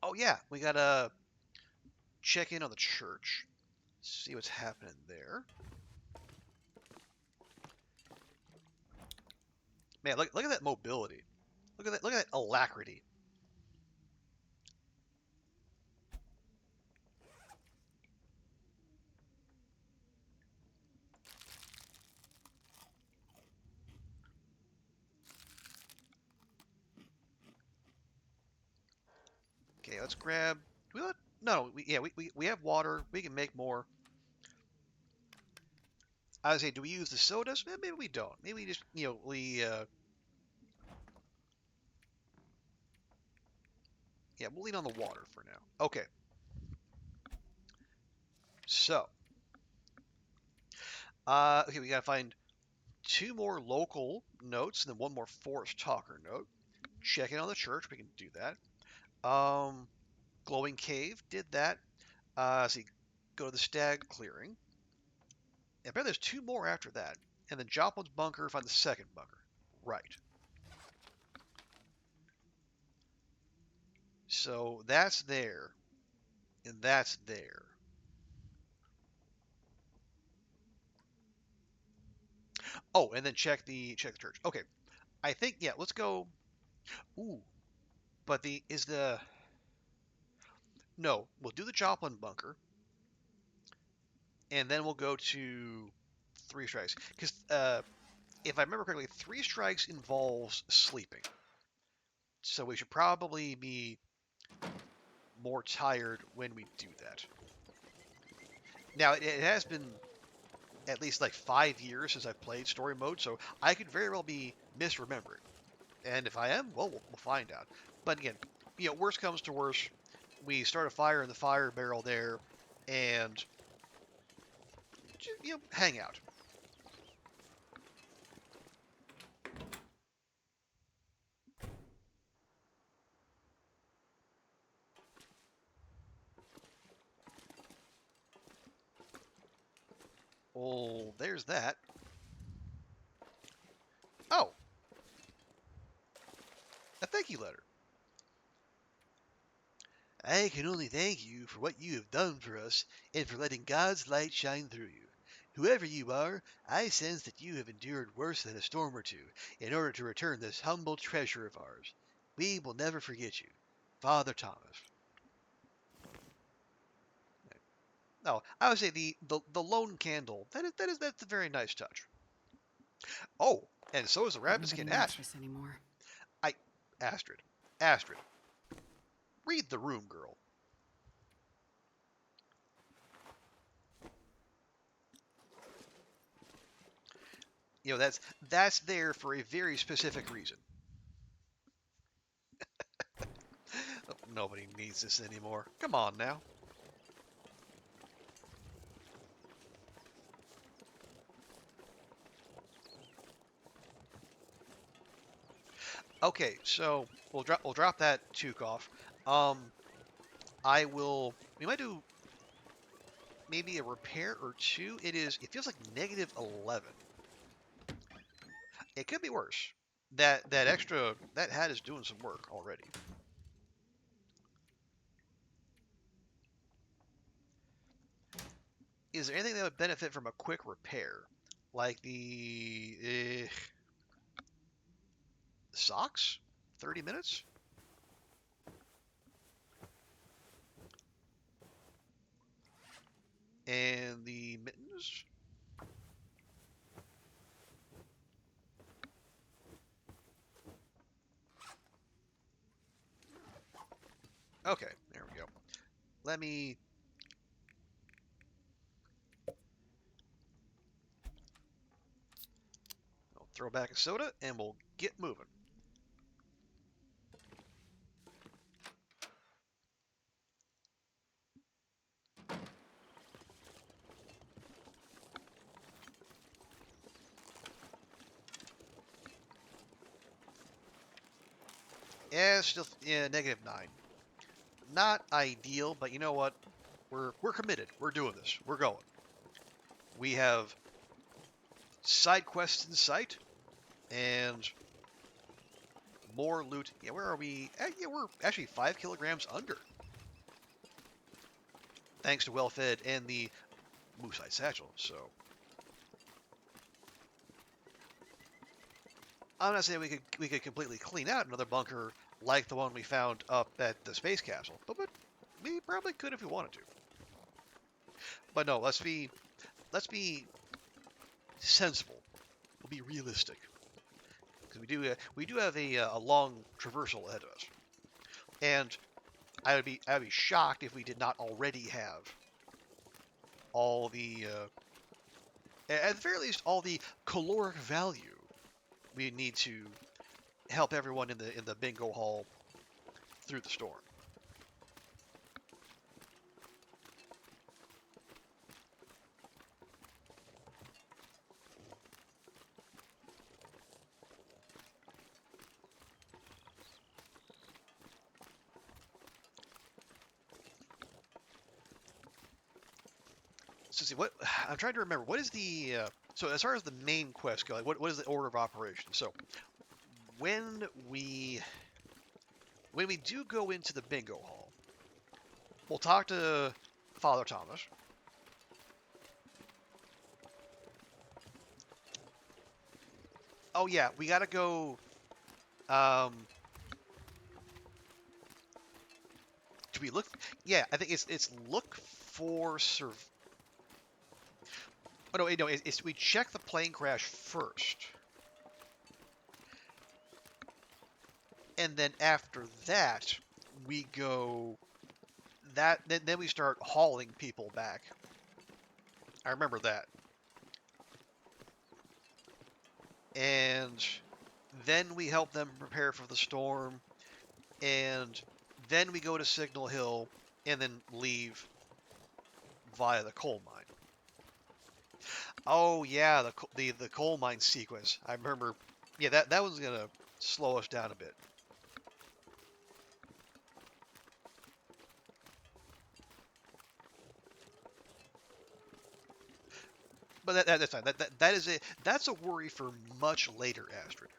Oh yeah, we gotta check in on the church. See what's happening there. Man, look at that mobility. Look at that alacrity. Okay, let's grab. Do we let, no, we have water. We can make more. I would say, do we use the sodas? Maybe we don't. Maybe we just, yeah, we'll lean on the water for now. Okay, so, okay, we gotta find two more local notes and then one more forest talker note. Check in on the church. We can do that. Glowing cave did that. See, go to the stag clearing. I bet there's two more after that. And then Joplin's bunker, find the second bunker. Right. So that's there, and that's there. Oh, and then check the church. Okay, I think yeah. Let's go. Ooh, but the is the no. We'll do the Joplin bunker, and then we'll go to three strikes. Because if I remember correctly, three strikes involves sleeping. So we should probably be more tired when we do that. Now it has been at least like 5 years since I've played story mode, so I could very well be misremembering. And if I am, well, we'll find out. But again, worst comes to worst, we start a fire in the fire barrel there, and just, hang out. Oh, there's that. Oh, a thank you letter. I can only thank you for what you have done for us and for letting God's light shine through you. Whoever you are, I sense that you have endured worse than a storm or two in order to return this humble treasure of ours. We will never forget you. Father Thomas. No, I would say the lone candle. That's a very nice touch. Oh, and so is the rabbit Nobody skin needs hat. this anymore. I Astrid. Astrid. Read the room, girl. That's there for a very specific reason. Oh, nobody needs this anymore. Come on now. Okay, so we'll drop that toque off. Um, I will. We might do maybe a repair or two. It feels like -11. It could be worse. That extra that hat is doing some work already. Is there anything that would benefit from a quick repair, like the socks? 30 minutes? And the mittens? Okay, there we go. Let me. I'll throw back a soda and we'll get moving. Yeah, still -9. Not ideal, but you know what? We're committed. We're doing this. We're going. We have side quests in sight and more loot. Yeah, where are we? Yeah, we're actually 5 kilograms under. thanks to Well-Fed and the Moose-Eye Satchel. So I'm not saying we could completely clean out another bunker like the one we found up at the space capsule, but we probably could if we wanted to. But no, let's be sensible. We'll be realistic because we do have a long traversal ahead of us, and I would be shocked if we did not already have all the at the very least all the caloric value we need to help everyone in the bingo hall through the storm. So see what I'm trying to remember. What is the so as far as the main quest go? Like what is the order of operations? So when we do go into the bingo hall, we'll talk to Father Thomas. Oh yeah, we gotta go. Do we look? Yeah, I think it's look for Oh no, it's we check the plane crash first, and then after that we go. Then we start hauling people back. I remember that, and then we help them prepare for the storm, and then we go to Signal Hill, and then leave via the coal mine. Oh yeah, the coal mine sequence. I remember. Yeah, that was gonna slow us down a bit. But that's fine. That's a worry for much later, Astrid.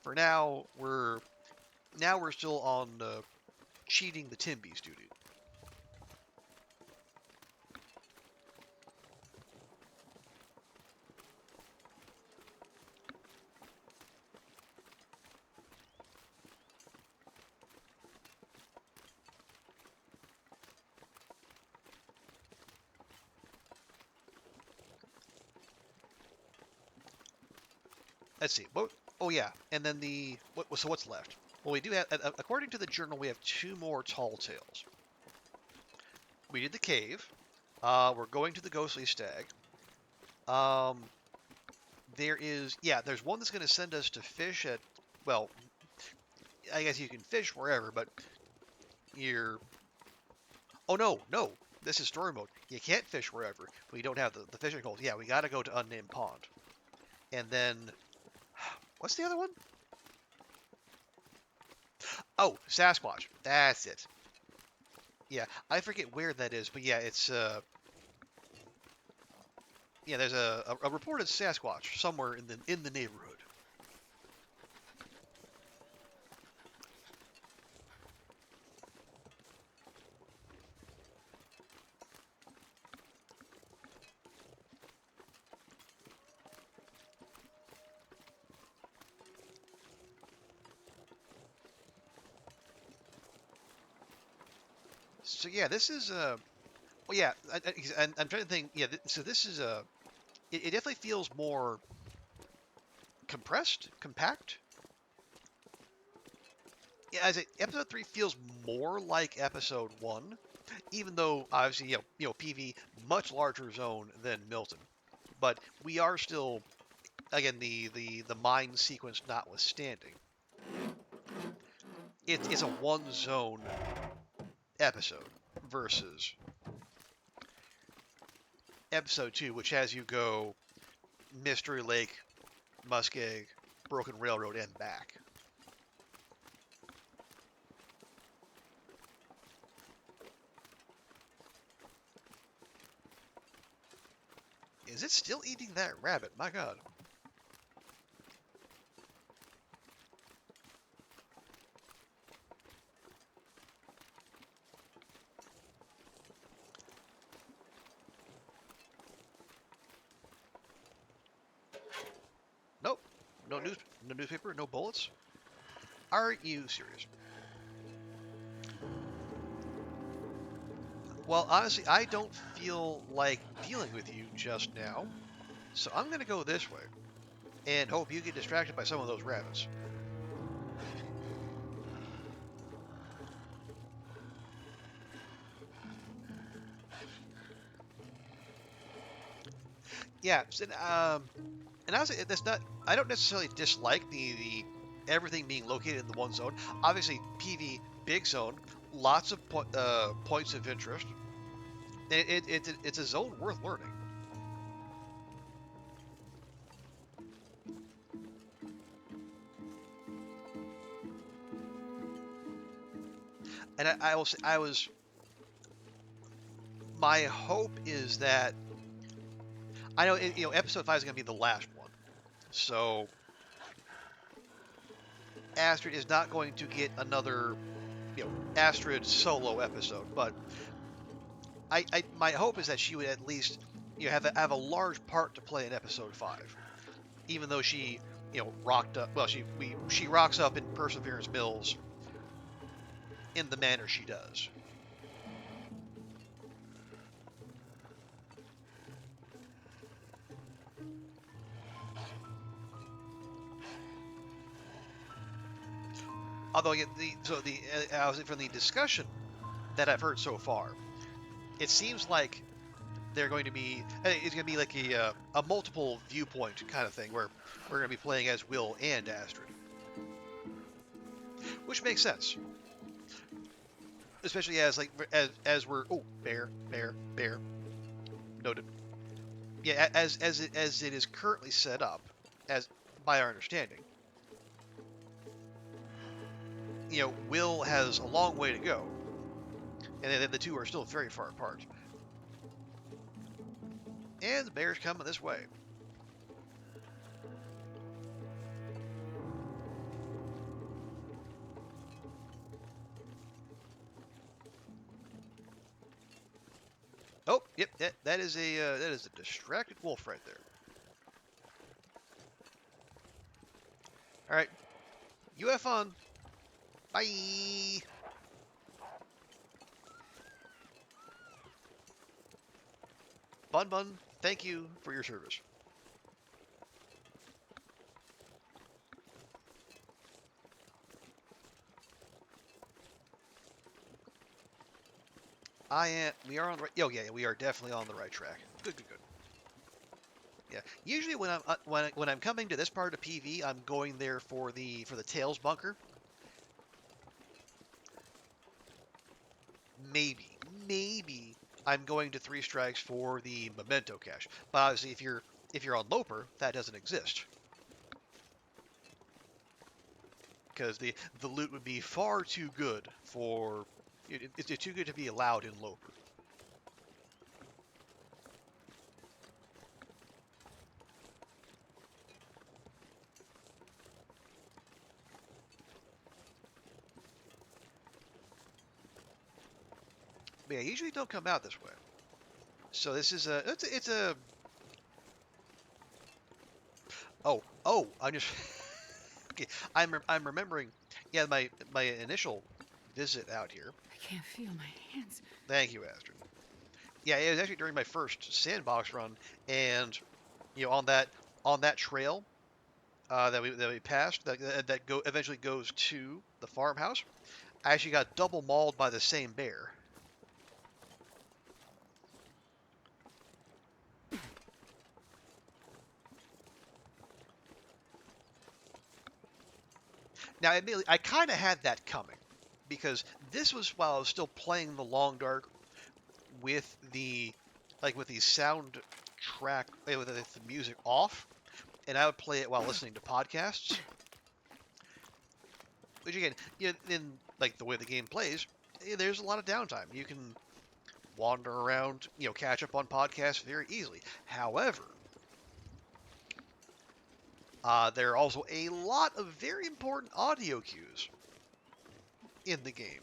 For now, we're still on cheating the Timbies duty. Let's see. Oh yeah, and then so what's left? Well, we do have, according to the journal, we have 2 more tall tales. We did the cave. We're going to the ghostly stag. There's one that's going to send us to fish at, well, I guess you can fish wherever, but you're, oh no, this is story mode. You can't fish wherever. We don't have the fishing holes. Yeah, we got to go to Unnamed Pond. And then, what's the other one? Oh, Sasquatch. That's it. Yeah, I forget where that is, but yeah, it's there's a reported Sasquatch somewhere in the neighborhood. So yeah, this is well yeah, I'm trying to think. Yeah, so this is it definitely feels more compressed, compact. Yeah, episode 3 feels more like episode 1, even though obviously PV much larger zone than Milton, but we are still again the mine sequence notwithstanding. It's a one zone episode versus episode 2, which has you go Mystery Lake, Muskeg, Broken Railroad, and back. Is it still eating that rabbit? My God. no newspaper, no bullets. Are you serious? Well, honestly, I don't feel like dealing with you just now, so I'm gonna go this way and hope you get distracted by some of those rabbits. Yeah, and honestly, that's not. I don't necessarily dislike the everything being located in the one zone. Obviously, PV big zone, lots of points of interest. It's a zone worth learning. And I will say, my hope is that I know episode 5 is going to be the last one, so Astrid is not going to get another Astrid solo episode, but my hope is that she would at least have a large part to play in episode 5, even though she rocked up. Well, she rocks up in Perseverance Mills in the manner she does. Although from the discussion that I've heard so far, it seems like they're going to be it's going to be like a multiple viewpoint kind of thing where we're going to be playing as Will and Astrid, which makes sense, especially as we're bear noted. Yeah, as it is currently set up, as by our understanding, Will has a long way to go, and then the two are still very far apart. And the bear's coming this way. Oh, yep, that is a distracted wolf right there. All right, you have fun. Bye. Bun, thank you for your service. We are on the right. Oh yeah, we are definitely on the right track. Good. Yeah. Usually when I'm coming to this part of PV, I'm going there for the tails bunker. Maybe I'm going to 3 strikes for the memento cache. But obviously, if you're on Loper, that doesn't exist because the loot would be far too good for it's too good to be allowed in Loper. But yeah, usually don't come out this way. So this is it's a I'm just okay. I'm remembering. Yeah, my initial visit out here. I can't feel my hands. Thank you, Astrid. Yeah, it was actually during my first sandbox run, and on that trail that we passed that eventually goes to the farmhouse. I actually got double mauled by the same bear. Now, admittedly, I kind of had that coming because this was while I was still playing the Long Dark with with the sound track with the music off, and I would play it while listening to podcasts. Which again, in like the way the game plays, there's a lot of downtime. You can wander around, catch up on podcasts very easily. However, there are also a lot of very important audio cues in the game,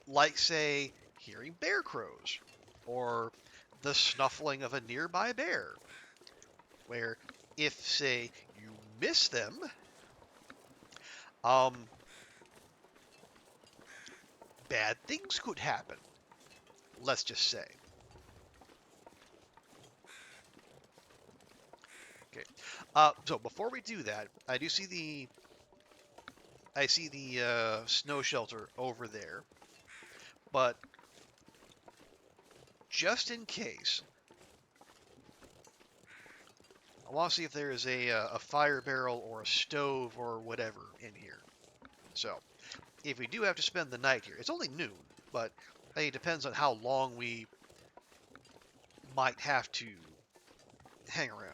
like say hearing bear crows or the snuffling of a nearby bear, where if say you miss them, um, bad things could happen. Let's just say. Okay. So before we do that, I see the snow shelter over there, but just in case, I want to see if there is a fire barrel or a stove or whatever in here. So, if we do have to spend the night here, it's only noon, but I think it depends on how long we might have to hang around.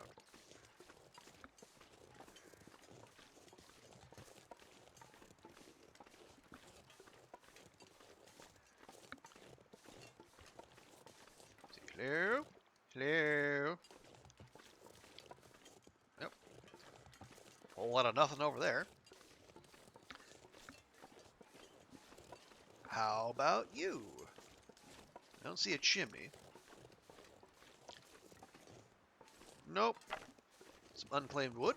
Hello? Hello? Yep. Whole lot of nothing over there. How about you? I don't see a chimney. Nope. Some unclaimed wood.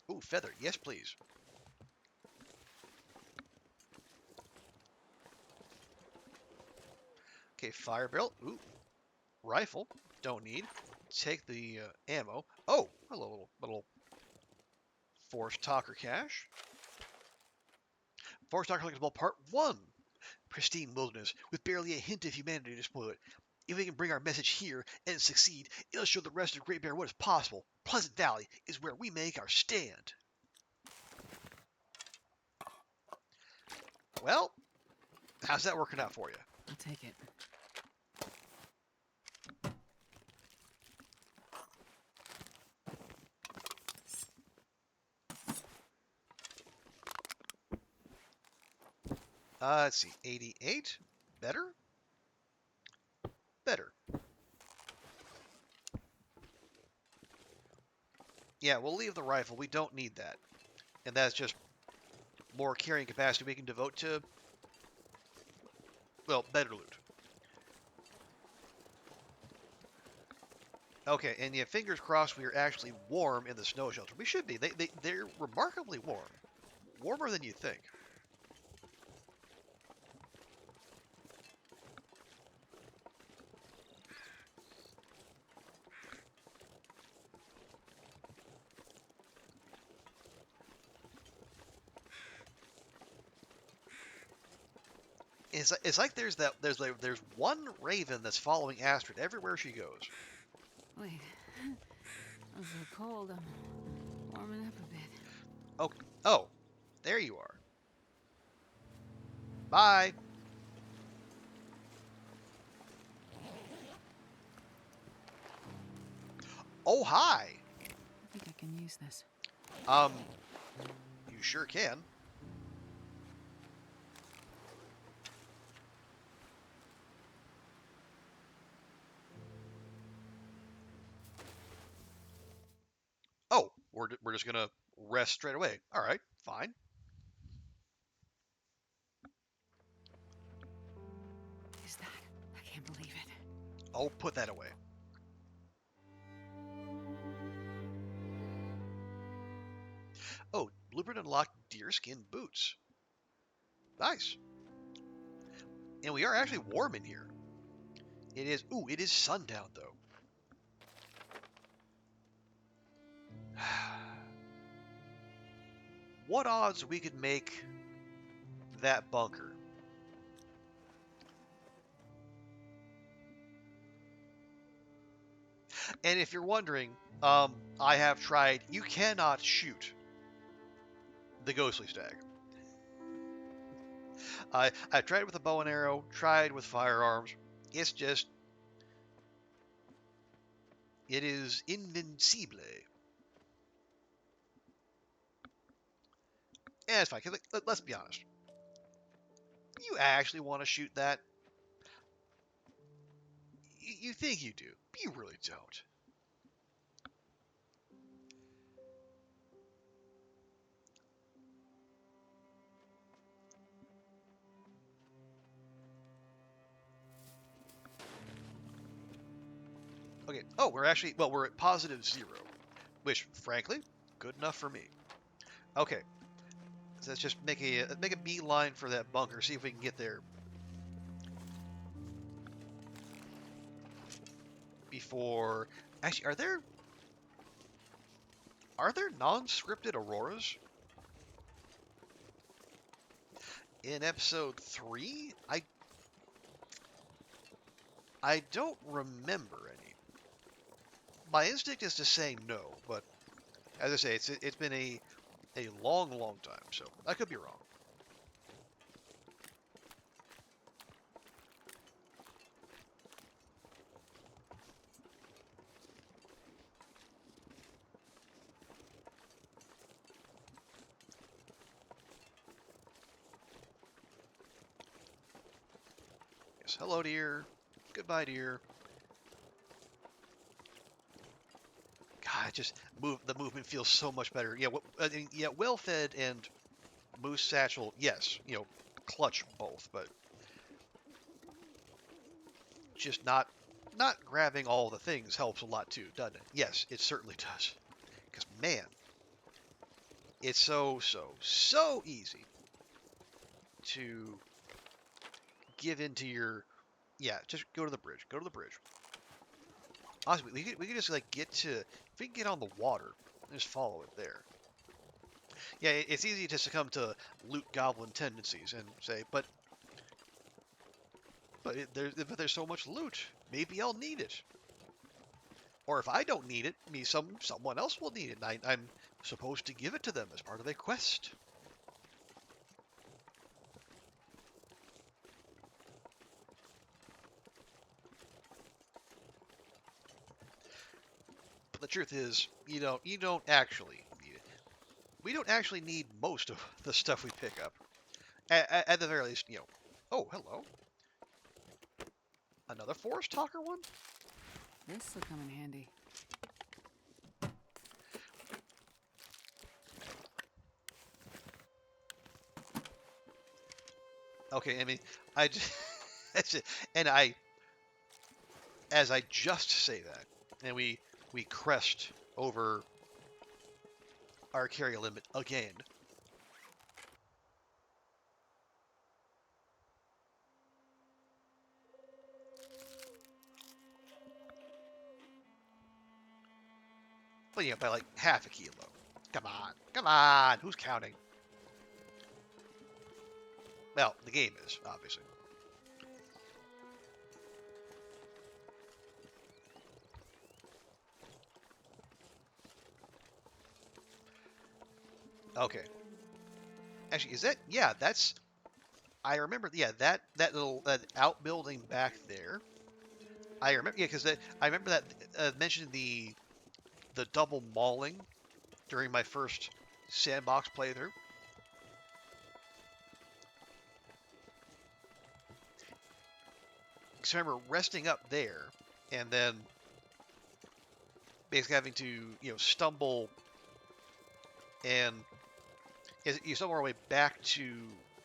Ooh, feather. Yes, please. Okay, fire barrel. Ooh, rifle. Don't need. Take the ammo. Oh, hello, little forced talker cache. Forced talker collectible part 1. Pristine wilderness with barely a hint of humanity to spoil it. If we can bring our message here and succeed, it'll show the rest of Great Bear what is possible. Pleasant Valley is where we make our stand. Well, how's that working out for you? I'll take it. Let's see, 88. Better? Better. Yeah, we'll leave the rifle. We don't need that. And that's just more carrying capacity we can devote to, well, better loot. Okay, and yeah, fingers crossed we are actually warm in the snow shelter. We should be. They're remarkably warm. Warmer than you think. It's like there's one raven that's following Astrid everywhere she goes. Wait. I'm so cold. I'm warming up a bit. Oh, there you are. Bye. Oh, hi. I think I can use this. You sure can. Oh, we're just gonna rest straight away. All right, fine. Is that? I can't believe it. I'll put that away. Oh, blueprint unlocked deerskin boots. Nice. And we are actually warm in here. It is. Ooh, it is sundown though. What odds we could make that bunker? And if you're wondering, I have tried. You cannot shoot the ghostly stag. I've tried with a bow and arrow, tried with firearms. It's just, it is invincible. And it's fine. 'Cause let's be honest. You actually want to shoot that? You think you do, but you really don't. Okay. Oh, we're actually, well, we're at +0, which, frankly, good enough for me. Okay. So let's just make a beeline for that bunker. See if we can get there before. Actually, are there non-scripted auroras in episode 3? I don't remember any. My instinct is to say no, but as I say, it's been a long time, so I could be wrong. Yes, hello, dear. Goodbye, dear. God, the movement feels so much better. Yeah, yeah, well fed and moose satchel. Yes, clutch both, but just not grabbing all the things helps a lot too, doesn't it? Yes, it certainly does. Because man, it's so easy to give into your. Yeah, just go to the bridge. Go to the bridge. Honestly, we could just like get to. If we can get on the water, just follow it there. Yeah, it's easy to succumb to loot goblin tendencies and say, but there's so much loot. Maybe I'll need it. Or if I don't need it, someone else will need it. And I'm supposed to give it to them as part of a quest. But the truth is, you don't actually need it. We don't actually need most of the stuff we pick up. At the very least, Oh, hello. Another forest talker one? This will come in handy. Okay, I mean, I just, that's it. And as I just say that, and we crest over our carry limit again. But yeah, by like half a kilo. Come on, who's counting? Well, the game is, obviously. Okay. Actually, is that, yeah, that's, I remember, yeah, that little, that outbuilding back there. I remember, yeah, because I remember that mentioned the double mauling during my first sandbox playthrough. Because I remember resting up there and then basically having to, stumble and you stumble our way back to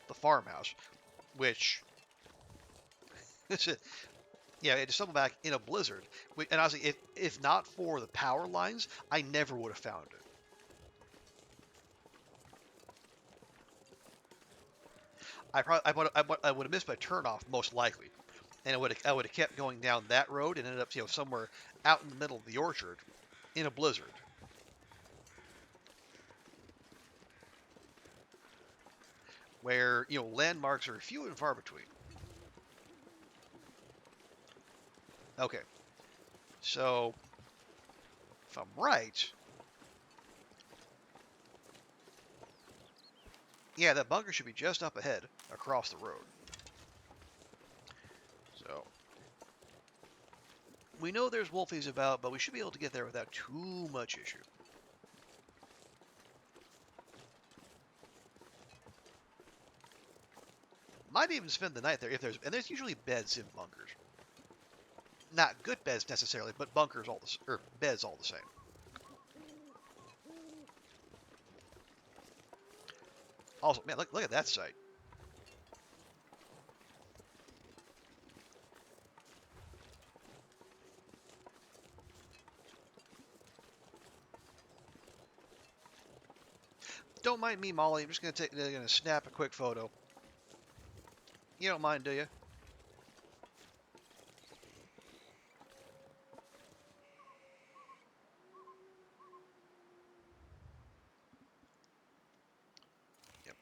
the farmhouse, which, yeah, I had to stumble back in a blizzard. And honestly, if not for the power lines, I never would have found it. I would have missed my turnoff most likely, and I would have kept going down that road and ended up somewhere out in the middle of the orchard in a blizzard. Where landmarks are few and far between. Okay, so if I'm right, yeah, that bunker should be just up ahead across the road. So we know there's wolfies about, but we should be able to get there without too much issue. Might even spend the night there if there's usually beds in bunkers. Not good beds necessarily, but bunkers or beds all the same. Also, man, look at that site. don't mind me, Molly. I'm just gonna snap a quick photo. You don't mind, do you? Yep.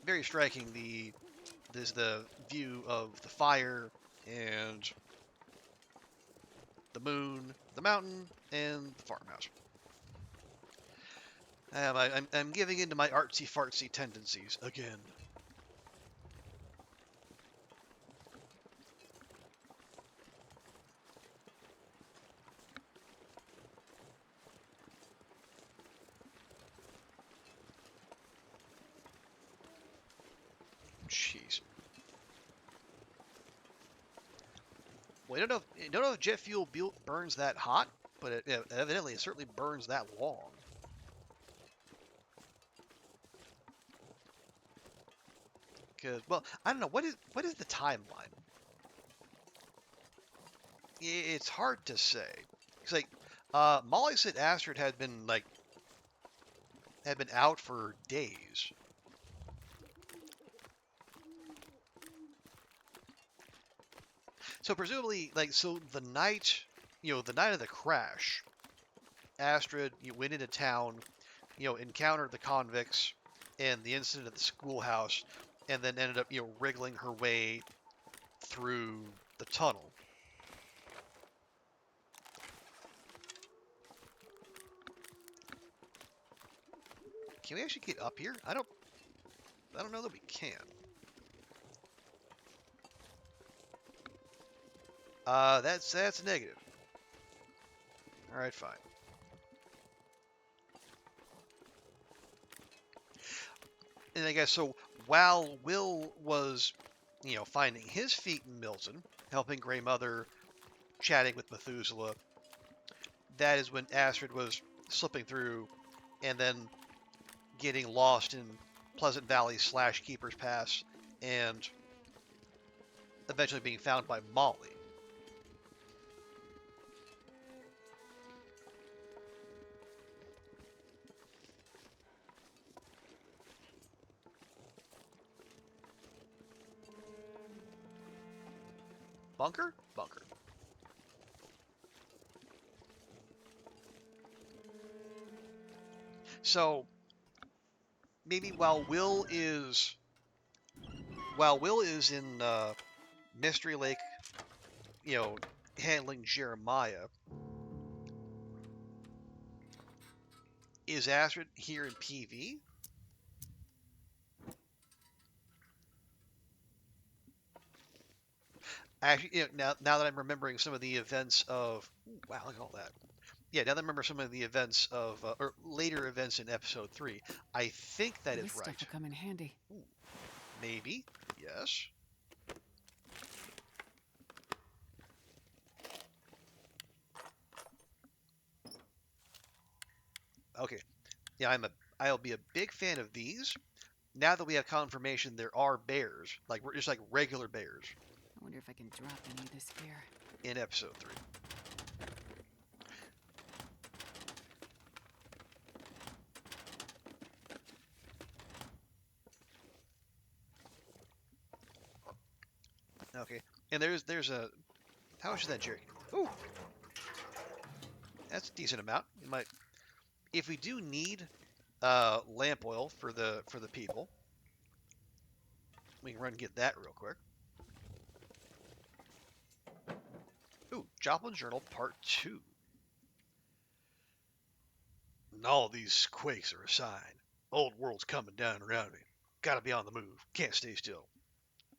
Very striking. There's the view of the fire and the moon, the mountain, and the farmhouse. I'm giving into my artsy fartsy tendencies again. Jeez. Well, I don't know if jet fuel burns that hot, but evidently it certainly burns that long. Because, well, I don't know, what is the timeline? It's hard to say. It's like Molly said Astrid had been out for days. So presumably, so the night, the night of the crash, Astrid went into town, encountered the convicts and the incident at the schoolhouse, and then ended up, wriggling her way through the tunnel. Can we actually get up here? I don't know that we can. That's negative. All right, fine. And I guess so. While Will was, finding his feet in Milton, helping Grey Mother, chatting with Methuselah, that is when Astrid was slipping through, and then getting lost in Pleasant Valley / Keeper's Pass, and eventually being found by Molly. Bunker? Bunker. So maybe while Will is in Mystery Lake, handling Jeremiah, is Astrid here in PV? Actually, now that I'm remembering some of the events of, ooh, wow, look at all that. Yeah, now that I remember some of the events of, or later events in episode 3, I think that is This right. stuff will come in handy. Ooh, maybe, yes. Okay, yeah, I'll be a big fan of these. Now that we have confirmation there are bears, just like regular bears. I wonder if I can drop any of this fear. In episode 3. Okay, and there's a, how much is that jerky? Ooh, that's a decent amount. We might, if we do need lamp oil for the people, we can run and get that real quick. Ooh, Joplin's Journal Part 2. And all these quakes are a sign. Old world's coming down around me. Gotta be on the move. Can't stay still.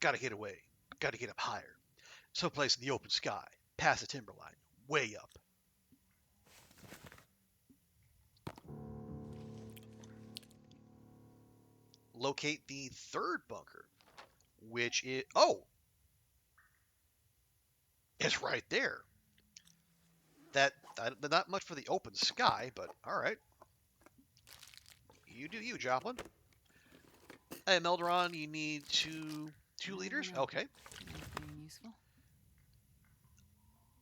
Gotta get away. Gotta get up higher. Someplace in the open sky. Past the timberline. Way up. Locate the third bunker. Which is... Oh! It's right there. That not much for the open sky, but alright. You do you, Joplin. Hey, Melderon, you need two liters? Okay. Anything useful?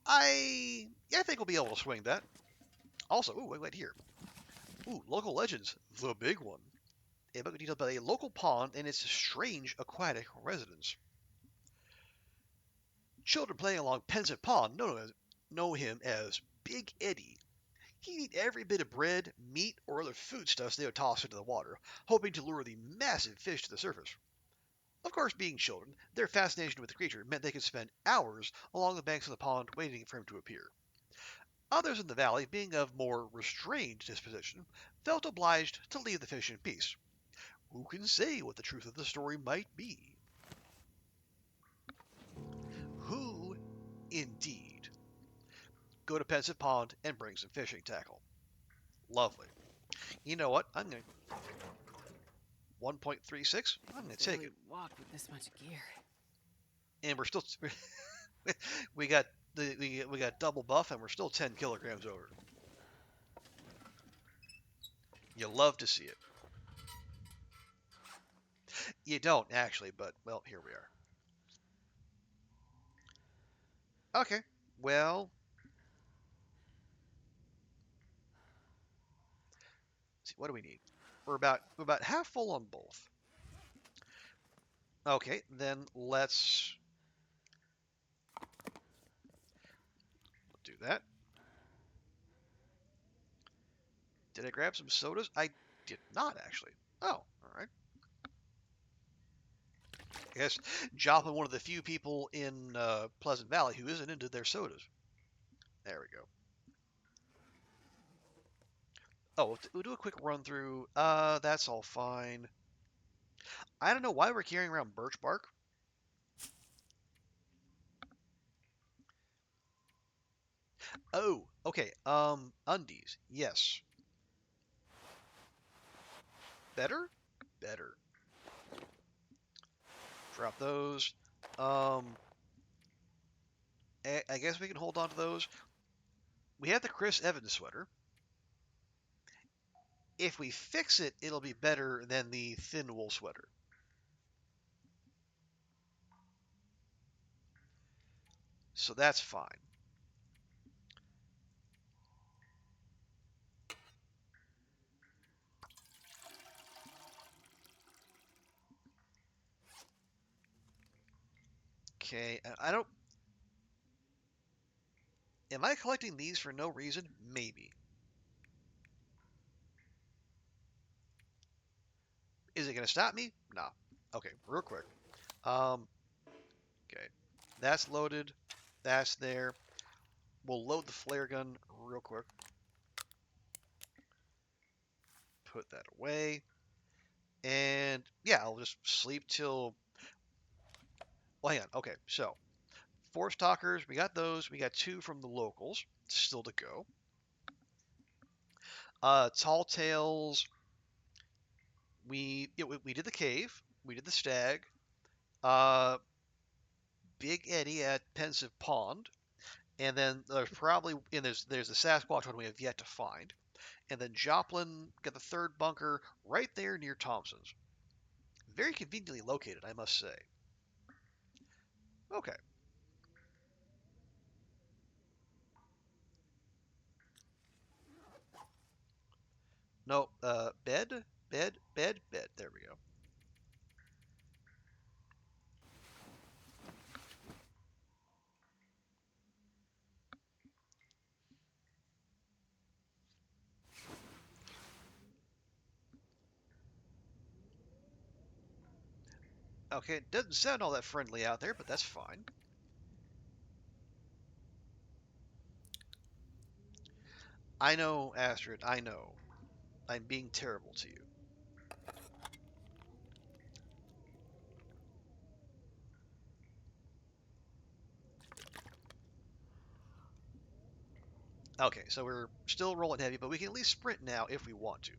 I think we'll be able to swing that. Also, ooh, wait here. Ooh, local legends, the big one. a book detailed about a local pond and its strange aquatic residents. Children playing along Pensive Pond know him as Big Eddie. He'd eat every bit of bread, meat, or other foodstuffs they would toss into the water, hoping to lure the massive fish to the surface. Of course, being children, their fascination with the creature meant they could spend hours along the banks of the pond waiting for him to appear. Others in the valley, being of more restrained disposition, felt obliged to leave the fish in peace. Who can say what the truth of the story might be? Who, indeed? Go to Pensive Pond and bring some fishing tackle. Lovely. You know what? I'm going to 1.36. I'm going to take it. Walk with this much gear. And we're still we got we got double buff and we're still 10 kilograms over. You love to see it. You don't actually, but well, here we are. Okay. Well, let's see, what do we need? We're about half full on both. Okay, then let's do that. Did I grab some sodas? I did not actually. Oh, all right. I guess Joplin, one of the few people in Pleasant Valley who isn't into their sodas. There we go. Oh, we'll do a quick run through. That's all fine. I don't know why we're carrying around birch bark. Oh, okay. Undies. Yes. Better? Better. Drop those. Um, I guess we can hold on to those. We have the Chris Evans sweater. If we fix it, it'll be better than the thin wool sweater. So that's fine. Okay, I don't. Am I collecting these for no reason? Maybe. Is it going to stop me? No. Okay, real quick. Um, okay, that's loaded. That's there. We'll load the flare gun real quick. Put that away. And yeah, I'll just sleep till. Well, hang on. Okay, so Force Talkers, we got those. We got 2 from the locals, still to go. Tall Tales, we did the cave. We did the stag. Uh, Big Eddie at Pensive Pond. And then there's the Sasquatch one we have yet to find. And then Joplin got the 3rd bunker right there near Thompson's. Very conveniently located, I must say. Okay. No, bed, bed, bed, bed. There we go. Okay, it doesn't sound all that friendly out there, but that's fine. I know, Astrid, I know. I'm being terrible to you. Okay, so we're still rolling heavy, but we can at least sprint now if we want to.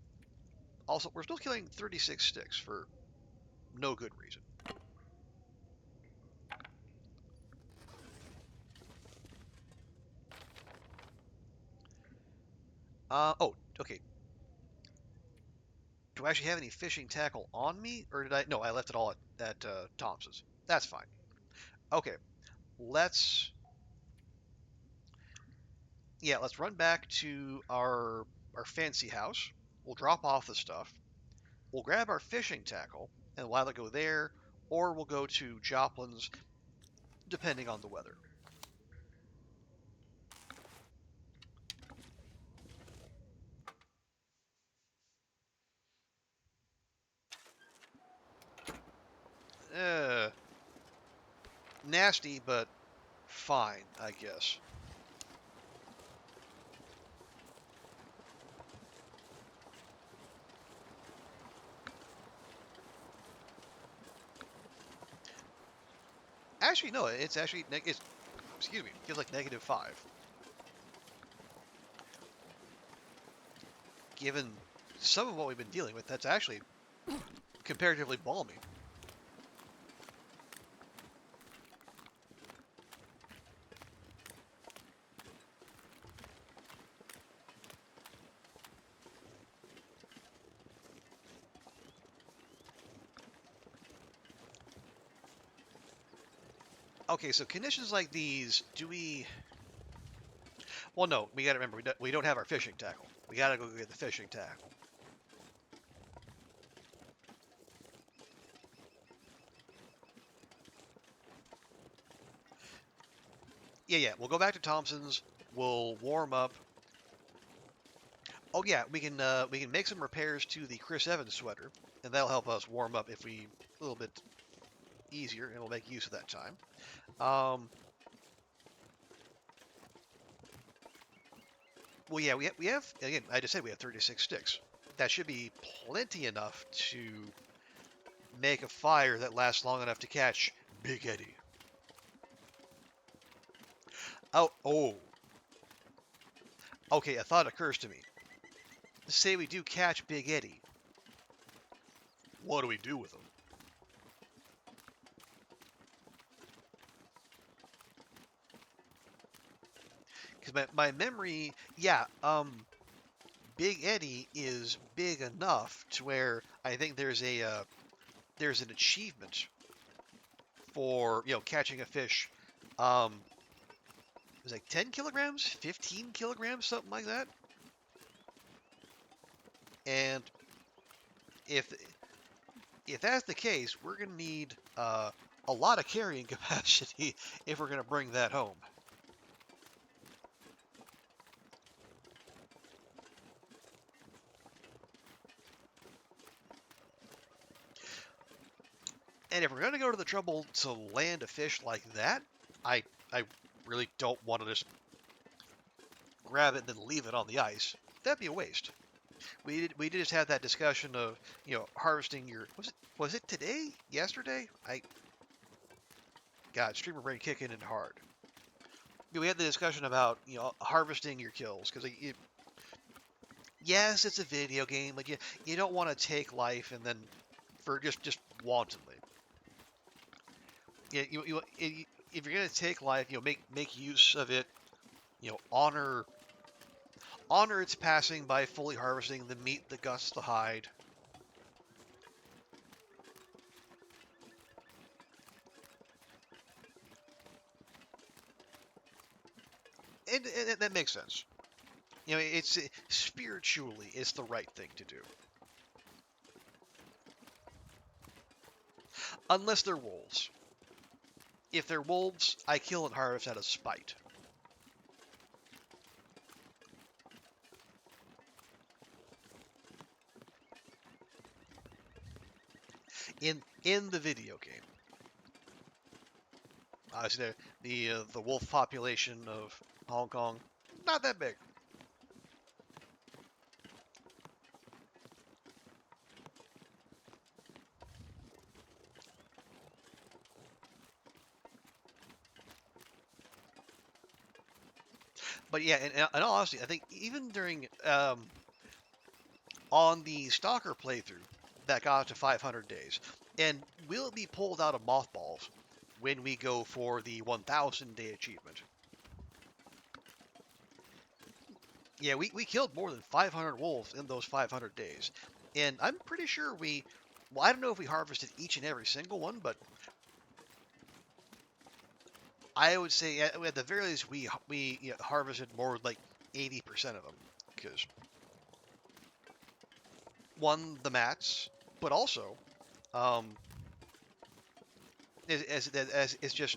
Also, we're still killing 36 sticks for no good reason. Oh, okay. Do I actually have any fishing tackle on me, or did I? No, I left it all at Thompson's. That's fine. Okay, let's let's run back to our fancy house. We'll drop off the stuff. we'll grab our fishing tackle and we'll either go there or we'll go to Joplin's, depending on the weather. Uh, Nasty, but fine, I guess. Actually, no, it's actually, excuse me, it feels like -5. Given some of what we've been dealing with, that's actually comparatively balmy. Okay, so conditions like these, do we... Well, no, we gotta remember, we don't have our fishing tackle. We gotta go get the fishing tackle. Yeah, we'll go back to Thompson's, we'll warm up. Oh yeah, we can make some repairs to the Chris Evans sweater, and that'll help us warm up if we a little bit easier, and we'll make use of that time. Well, yeah, we have again. I just said we have 36 sticks. That should be plenty enough to make a fire that lasts long enough to catch Big Eddie. Oh. Okay, a thought occurs to me. Say we do catch Big Eddie. What do we do with him? Because my memory, yeah, Big Eddie is big enough to where I think there's an achievement for catching a fish. It was like 10 kilograms, 15 kilograms, something like that. And if that's the case, we're gonna need a lot of carrying capacity if we're gonna bring that home. And if we're going to go to the trouble to land a fish like that, I really don't want to just grab it and then leave it on the ice. That'd be a waste. We did just have that discussion of harvesting your was it today, yesterday? God, streamer brain kicking in hard. We had the discussion about harvesting your kills because yes, it's a video game, but you don't want to take life and then for just wantonly. Yeah, if you're gonna take life, make use of it. Honor its passing by fully harvesting the meat that guts the hide. And that makes sense. It's spiritually, it's the right thing to do. Unless they're wolves. If they're wolves, I kill and harvest out of spite. In the video game, obviously the wolf population of Hong Kong, not that big. But yeah, in all honesty, I think even during on the Stalker playthrough that got to 500 days, and will it be pulled out of mothballs when we go for the 1,000 day achievement? Yeah, we killed more than 500 wolves in those 500 days, and I'm pretty sure well, I don't know if we harvested each and every single one, but I would say at the very least we harvested more like 80% of them because one, the mats, but also, um, as it's just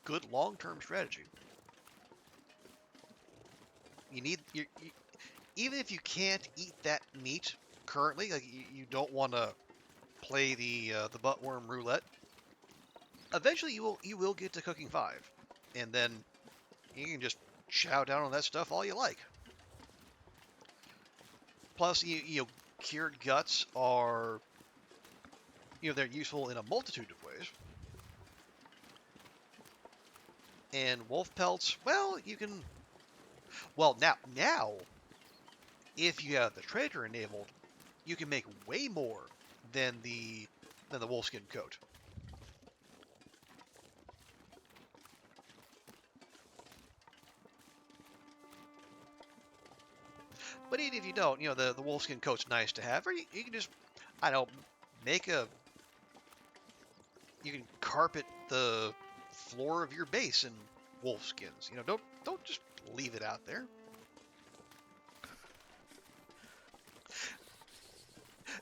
good long-term strategy. You need even if you can't eat that meat currently, like you don't want to play the buttworm roulette. Eventually, you will get to cooking 5, and then you can just chow down on that stuff all you like. Plus, cured guts are they're useful in a multitude of ways. And wolf pelts, well, you can. Well, now, if you have the trader enabled, you can make way more than the wolfskin coat. But even if you don't, the wolfskin coat's nice to have, or you can just, I don't know, make a. You can carpet the floor of your base in wolfskins. Don't just leave it out there.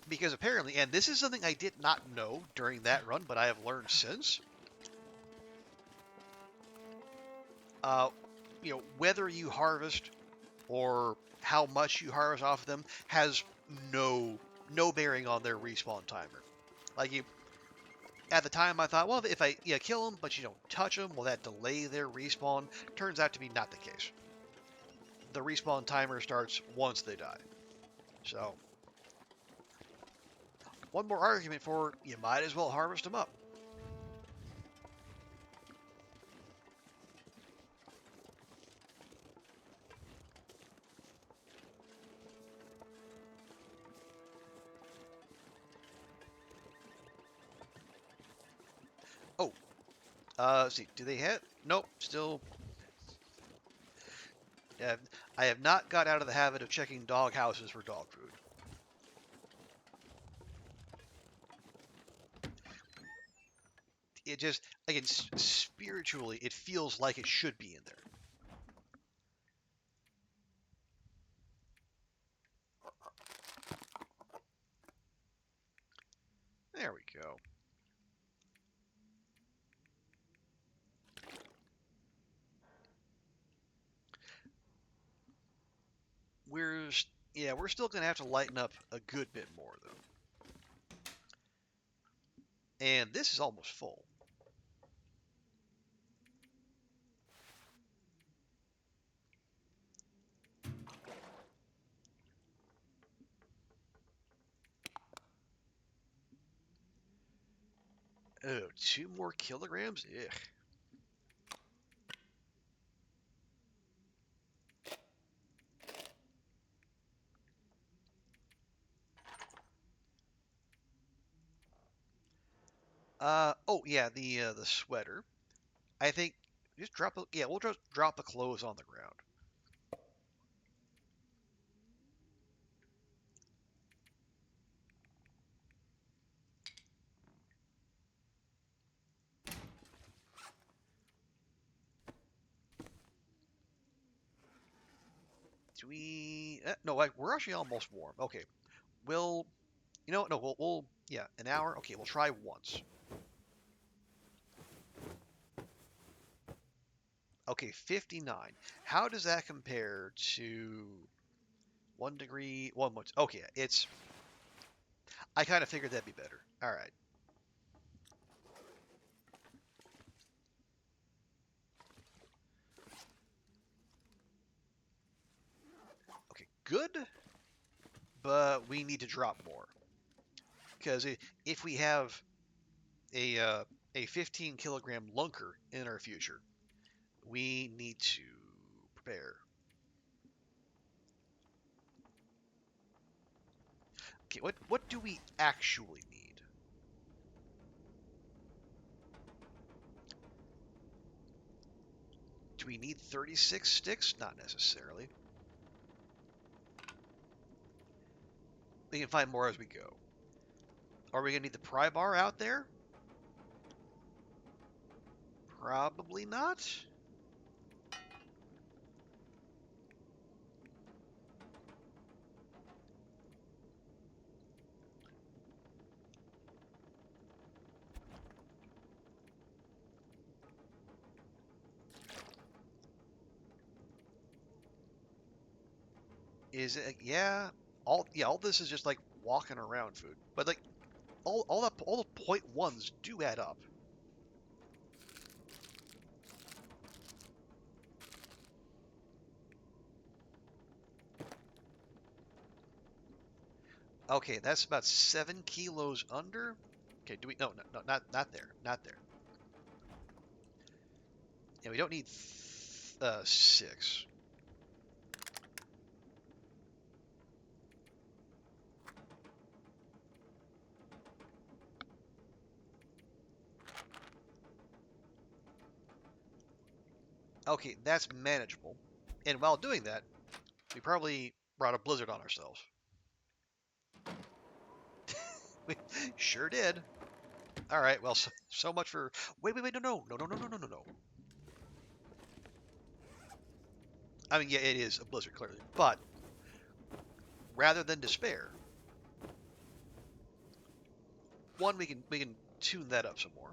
Because apparently, and this is something I did not know during that run, but I have learned since. Uh, whether you harvest or how much you harvest off of them has no bearing on their respawn timer. Like at the time, I thought, well, if I kill them, but you don't touch them, will that delay their respawn? Turns out to be not the case. The respawn timer starts once they die. So, one more argument for you might as well harvest them up. Oh, let's see, do they hit? Nope, still. I have not got out of the habit of checking dog houses for dog food. It just, again, spiritually, it feels like it should be in there. There we go. We're we're still gonna have to lighten up a good bit more though. And this is almost full. Oh, 2 more kilograms? Ugh. Oh yeah, the sweater. I think just we'll just drop the clothes on the ground. Do we? No, we're actually almost warm. Okay, we'll. No, we'll an hour. Okay, we'll try once. Okay, 59. How does that compare to 1 degree, 1 month? Okay, it's. I kind of figured that'd be better. All right. Okay, good, but we need to drop more because if we have a uh, a 15 kilogram lunker in our future, we need to prepare. Okay, what do we actually need? Do we need 36 sticks? Not necessarily. We can find more as we go. Are we gonna need the pry bar out there? Probably not. Is it? Yeah. All this is just like walking around food, but like all the point ones do add up. Okay, that's about 7 kilos under. Okay, do we? No, not there, not there. And we don't need 6. Okay, that's manageable. And while doing that, we probably brought a blizzard on ourselves. We sure did. All right, well, so much for. Wait, no. I mean, yeah, it is a blizzard, clearly. But rather than despair, one, we can tune that up some more.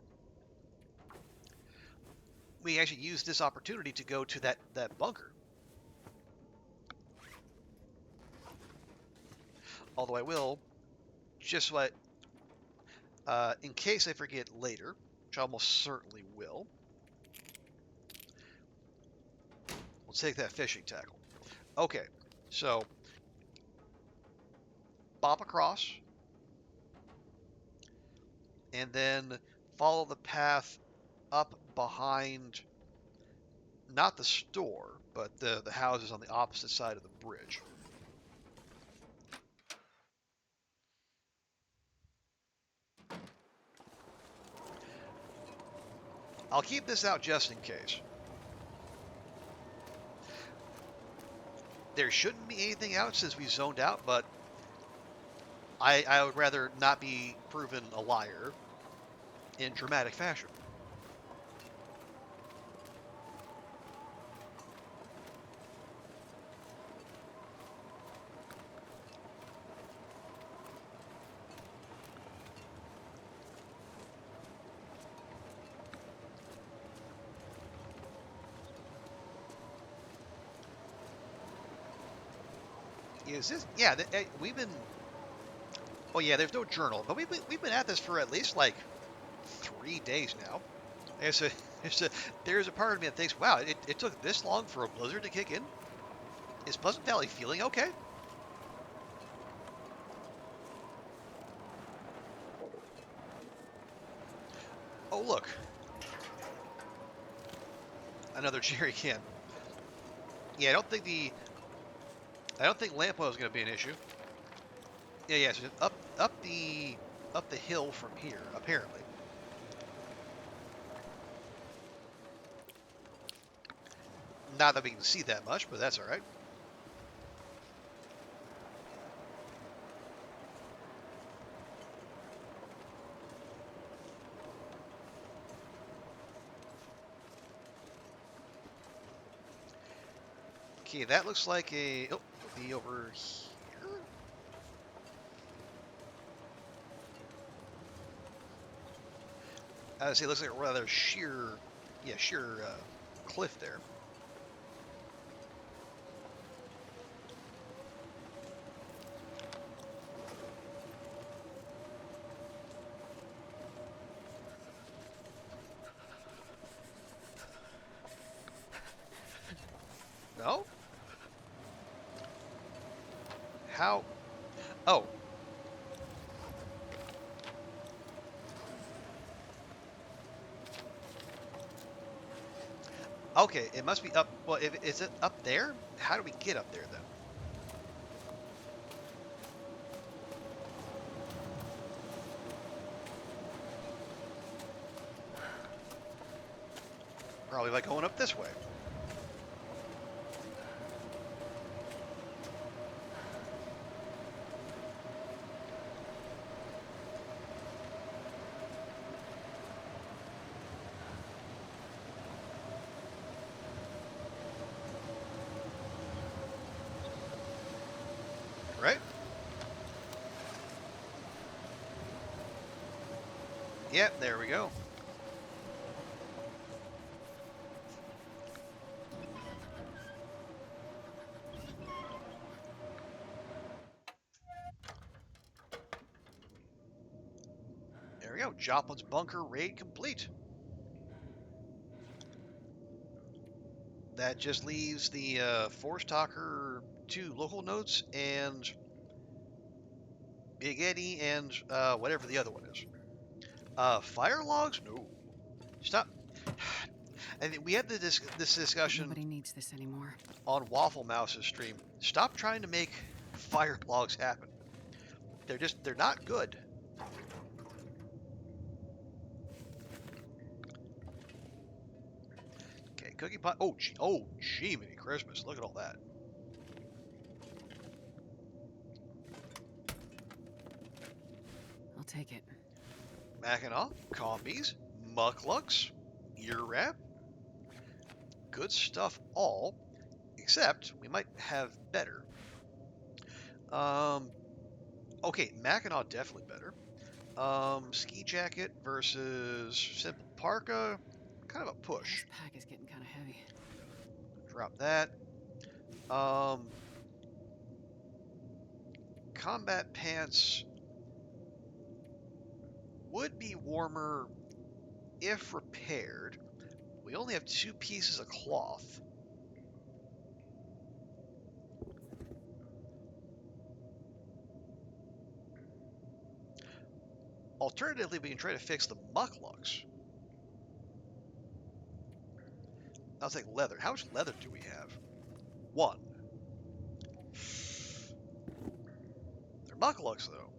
We actually use this opportunity to go to that bunker. Although I will, just what, in case I forget later, which I almost certainly will, we'll take that fishing tackle. Okay, so bop across, and then follow the path up behind, not the store, but the houses on the opposite side of the bridge. I'll keep this out just in case. There shouldn't be anything out since we zoned out, but I would rather not be proven a liar in dramatic fashion. Is this? Yeah, we've been. Oh yeah, there's no journal, but we've been at this for at least like 3 days now. There's a there's a part of me that thinks, wow, it took this long for a blizzard to kick in. Is Pleasant Valley feeling okay? Oh look, another jerry can. Yeah, I don't think lamp oil is going to be an issue. Yeah. So up the hill from here, apparently. Not that we can see that much, but that's all right. Okay, that looks like a. Oh, it'll be over here. I would say it looks like a rather sheer cliff there. No? How? Oh. Okay, it must be up. Well, is it up there? How do we get up there then? Probably like going up this way. Right? Yep, there we go. go. Joplin's bunker raid complete. That just leaves the Force Talker 2 local notes and Big Eddie and whatever the other one is. Fire logs? No. Stop. And we had this discussion. Nobody needs this anymore. On Waffle Mouse's stream. Stop trying to make fire logs happen. They're not good. Okay, cookie pot. Oh, gee, mini Christmas. Look at all that. I'll take it. Mackinac, combies, mucklucks, ear wrap. Good stuff all, except we might have better. Okay, Mackinac definitely better. Ski jacket versus simple parka, kind of a push. This pack is getting kind of heavy. Drop that. Combat pants would be warmer if repaired. We only have 2 pieces of cloth. Alternatively, we can try to fix the mucklucks. I'll take leather. How much leather do we have? 1. They're mucklucks, though.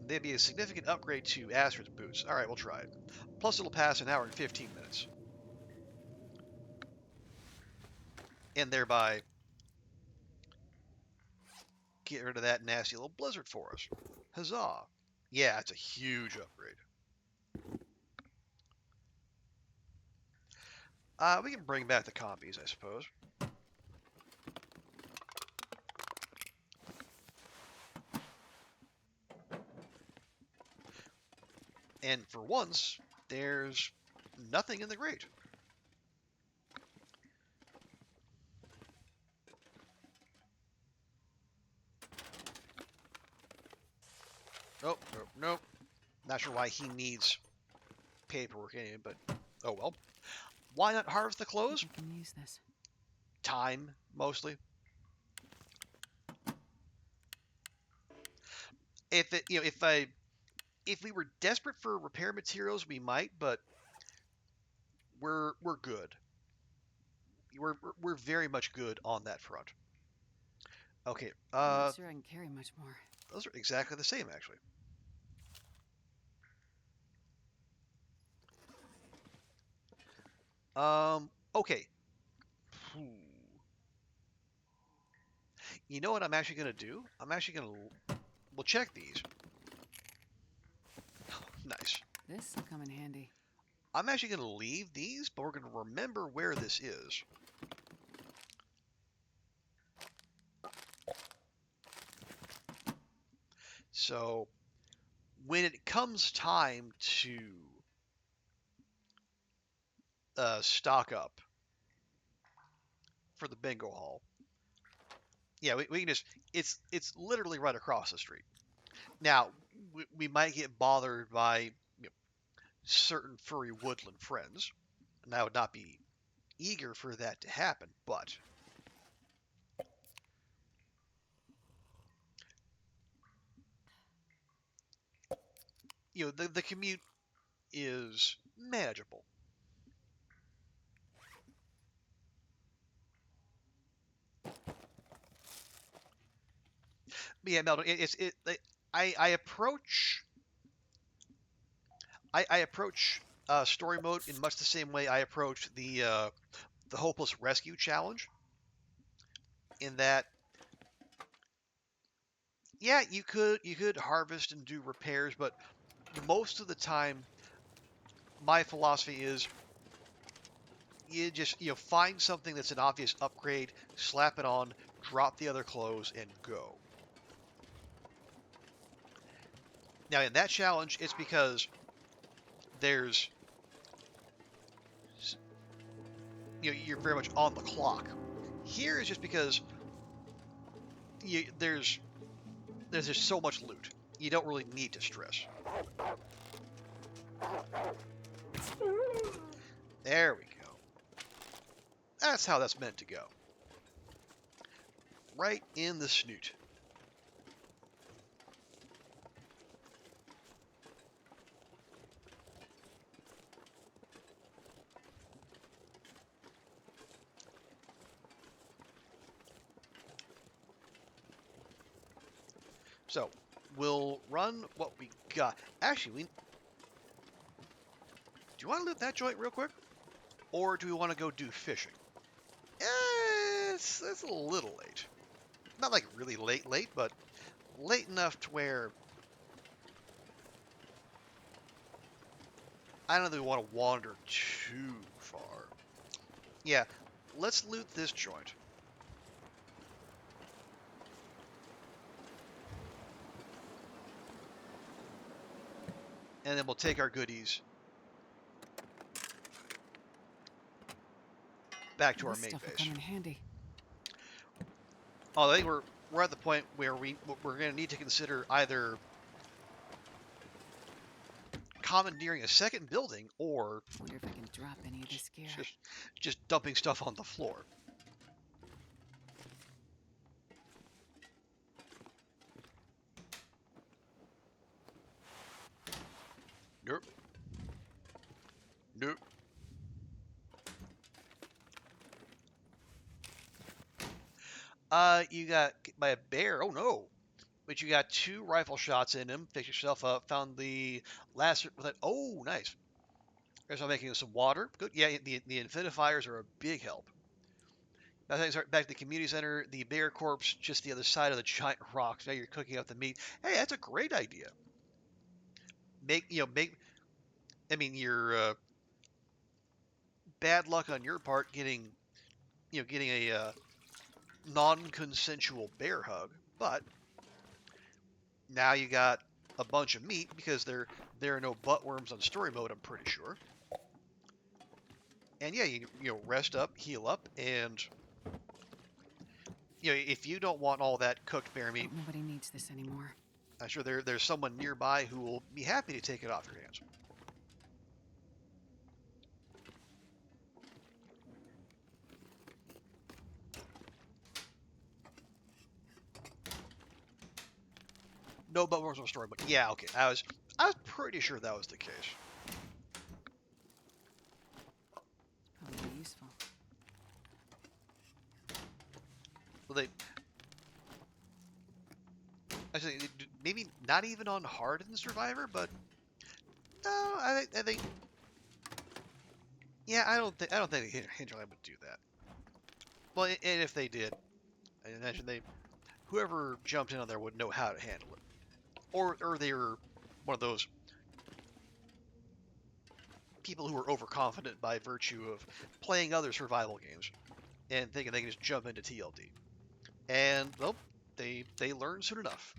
They'd be a significant upgrade to Astrid's boots. Alright, we'll try it. Plus, it'll pass an hour and 15 minutes. And thereby get rid of that nasty little blizzard for us. Huzzah. Yeah, it's a huge upgrade. We can bring back the combies, I suppose. And for once, there's nothing in the grate. Nope, nope, nope. Not sure why he needs paperwork anyway, but oh well. Why not harvest the clothes? You can use this. Time, mostly. If we were desperate for repair materials, we might, but we're good. We're very much good on that front. Okay. I'm not sure I can carry much more. Those are exactly the same, actually. Okay. You know what I'm actually going to do? We'll check these. Nice. This will come in handy. I'm actually going to leave these, but we're going to remember where this is. So, when it comes time to stock up for the bingo hall, yeah, we can just, it's literally right across the street. Now, we might get bothered by certain furry woodland friends, and I would not be eager for that to happen, but the commute is manageable. But yeah, Meldon, I approach story mode in much the same way I approach the hopeless rescue challenge. In that, yeah, you could harvest and do repairs, but most of the time, my philosophy is you just find something that's an obvious upgrade, slap it on, drop the other clothes, and go. Now, in that challenge, it's because there's you're very much on the clock. Here is just because there's just so much loot. you don't really need to stress. There we go. That's how that's meant to go. Right in the snoot. So, we'll run what we got. Actually, do you want to loot that joint real quick? Or do we want to go do fishing? It's a little late. Not like really late, but late enough to where I don't think we want to wander too far. Yeah, let's loot this joint. And then we'll take our goodies back to our This main stuff will base. come in handy. Oh, I think we're at the point where we're going to need to consider either commandeering a second building or Wonder if I can drop any of this gear. just dumping stuff on the floor. Nope. Nope. You got hit by a bear. Oh no. But you got 2 rifle shots in him. Fix yourself up. Found the last with it. Oh, nice. There's making some water. Good. Yeah, the infinifiers are a big help. Now things are back to the community center. The bear corpse just the other side of the giant rocks. Now you're cooking up the meat. Hey, that's a great idea. Make. I mean, your bad luck on your part getting a non-consensual bear hug, but now you got a bunch of meat because there are no buttworms on story mode. I'm pretty sure. And yeah, you rest up, heal up, and if you don't want all that cooked bear meat, Nobody needs this anymore. I'm sure there's someone nearby who will be happy to take it off your hands. No buttworms on story mode. Yeah, okay. I was pretty sure that was the case. Probably useful. Well, actually, maybe not even on hardened survivor, but no, I think, yeah, I don't think Hinterland would do that. Well, and if they did, I imagine whoever jumped in on there would know how to handle it, or they were one of those people who are overconfident by virtue of playing other survival games and thinking they can just jump into TLD, and well, they learn soon enough.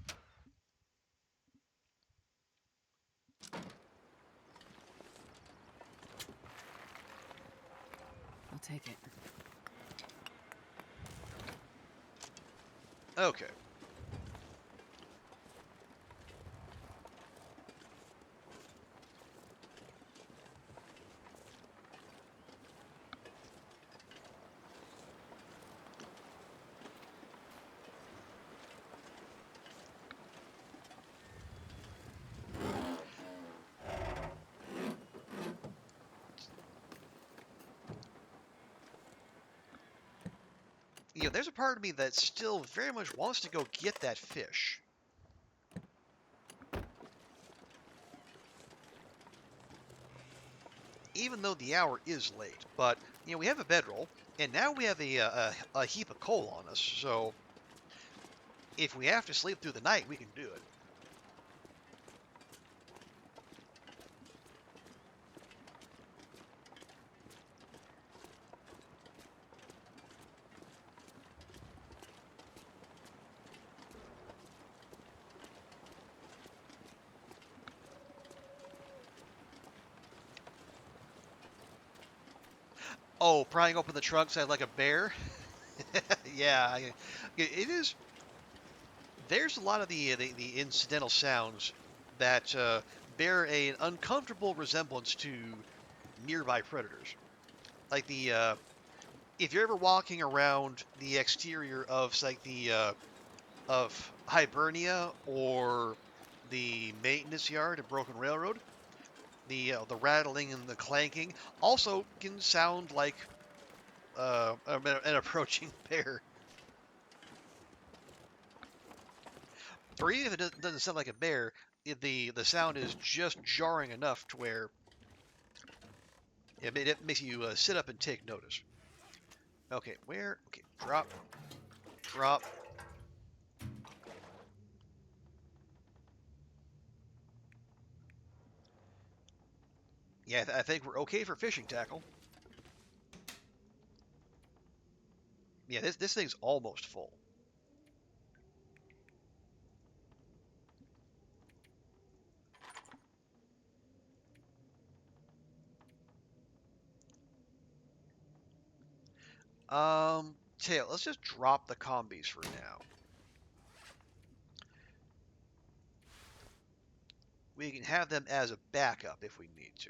I'll take it. Okay. There's a part of me that still very much wants to go get that fish. Even though the hour is late, but we have a bedroll, and now we have a heap of coal on us. So if we have to sleep through the night, we can do it. Oh, prying open the trunk sounds like a bear. Yeah, it is there's a lot of the incidental sounds that bear an uncomfortable resemblance to nearby predators. Like if you're ever walking around the exterior of like of Hibernia or the maintenance yard at Broken Railroad, the rattling and the clanking also can sound like an approaching bear. Or even if it doesn't sound like a bear, the sound is just jarring enough to where it makes you sit up and take notice. Okay, where? Okay, drop, drop. Yeah, I think we're okay for fishing tackle. Yeah, this thing's almost full. Tail, let's just drop the combis for now. We can have them as a backup if we need to.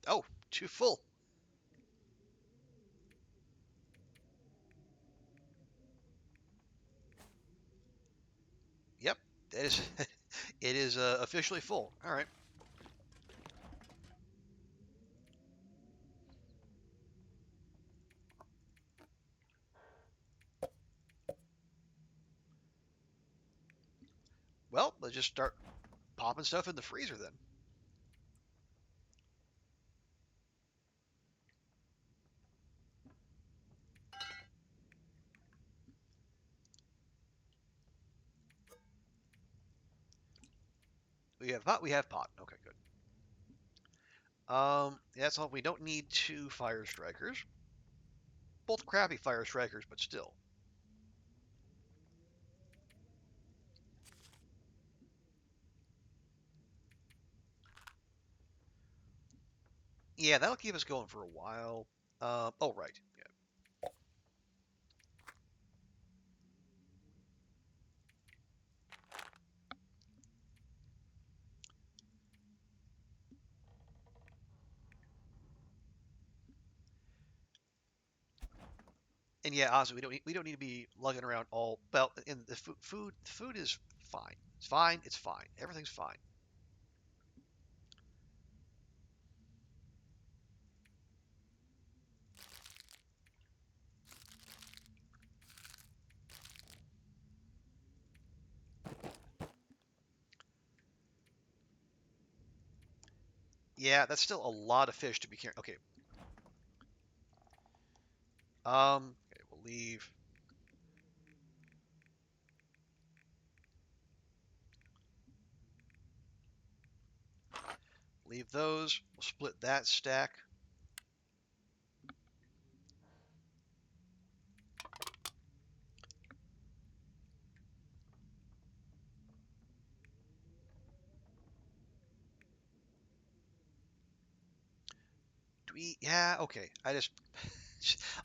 Oh, too full. Yep, that is, it is officially full. All right. Well, let's just start popping stuff in the freezer then. We have pot. We have pot. Okay, good. That's all. We don't need two fire strikers. Both crappy fire strikers, but still. Yeah, that'll keep us going for a while. Oh, right. Yeah. And yeah, honestly, we don't need to be lugging around all. Well, and the food is fine. It's fine. It's fine. Everything's fine. Yeah, that's still a lot of fish to be carrying. Okay. Okay, we'll leave. Leave those. We'll split that stack. Do we? Yeah. Okay.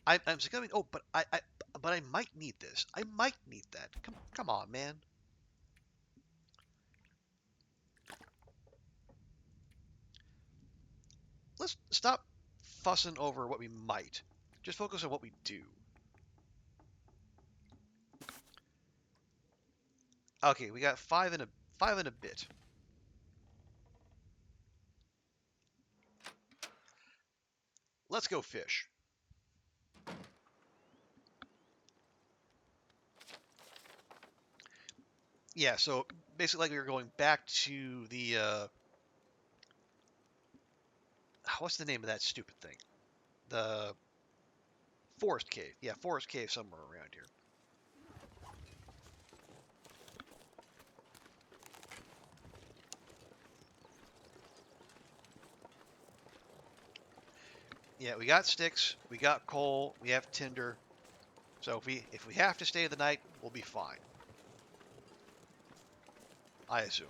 I'm succumbing. Oh, but I might need this. I might need that. Come on, man. Let's stop fussing over what we might. Just focus on what we do. Okay, we got five and a bit. Let's go fish. Yeah, so basically like we were going back to the what's the name of that stupid thing? The forest cave. Yeah, forest cave somewhere around here. Yeah, we got sticks, we got coal, we have tinder. So if we have to stay the night, we'll be fine. I assume.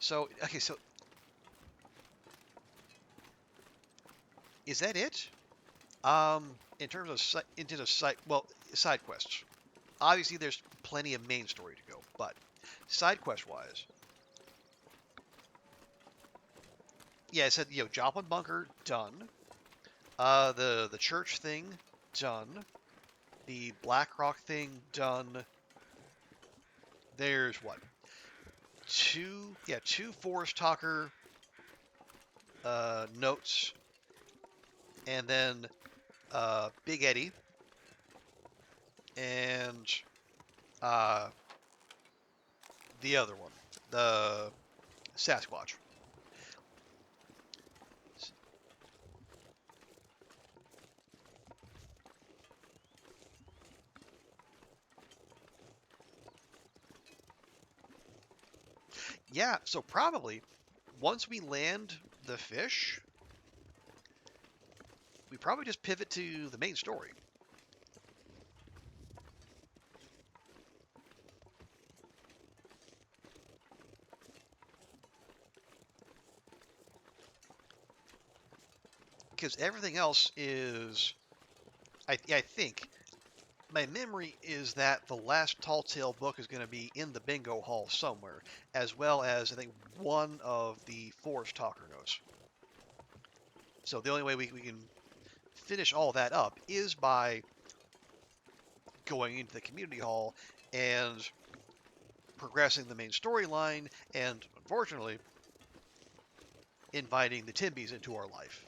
So, okay, so is that it? In terms of side quests. Obviously, there's plenty of main story to go, but side quest wise, yeah, I said Joplin Bunker done. The church thing done. The Blackrock thing done. There's what? Two Forest Talker notes, and then Big Eddie, and uh, the other one, the Sasquatch. Yeah, so probably once we land the fish, we probably just pivot to the main story. Because everything else is, I think, my memory is that the last Tall Tale book is going to be in the bingo hall somewhere, as well as, I think, one of the Forest Talker notes. So the only way we can finish all that up is by going into the community hall and progressing the main storyline, and unfortunately, inviting the Timbys into our life.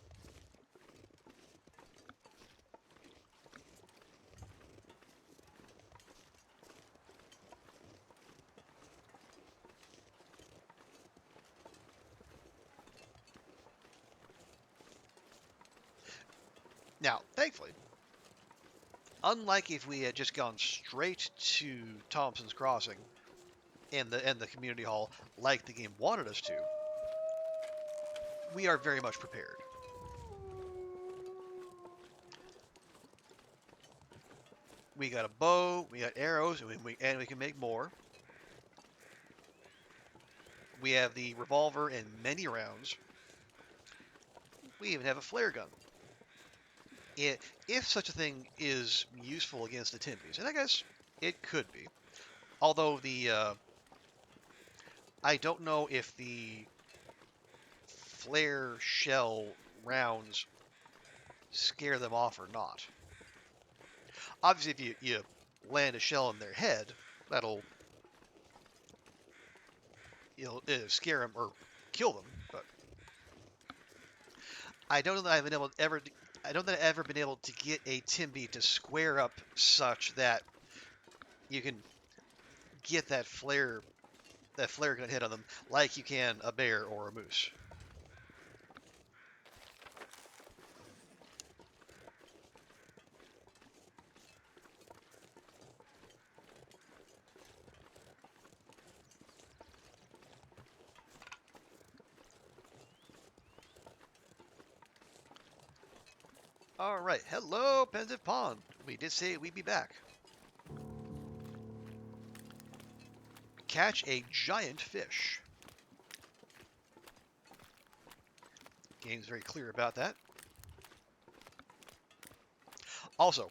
Now, thankfully, unlike if we had just gone straight to Thompson's Crossing and the community hall like the game wanted us to, we are very much prepared. We got a bow, we got arrows, and we can make more. We have the revolver and many rounds. We even have a flare gun. If such a thing is useful against the Timbys, and I guess it could be. Although I don't know if the flare shell rounds scare them off or not. Obviously, if you land a shell in their head, that'll it'll scare them or kill them. But I don't know that I've been able to ever. I don't know that I've ever been able to get a Timby to square up such that you can get that flare gun hit on them like you can a bear or a moose. All right, hello, Pensive Pond. We did say we'd be back. Catch a giant fish. Game's very clear about that. Also,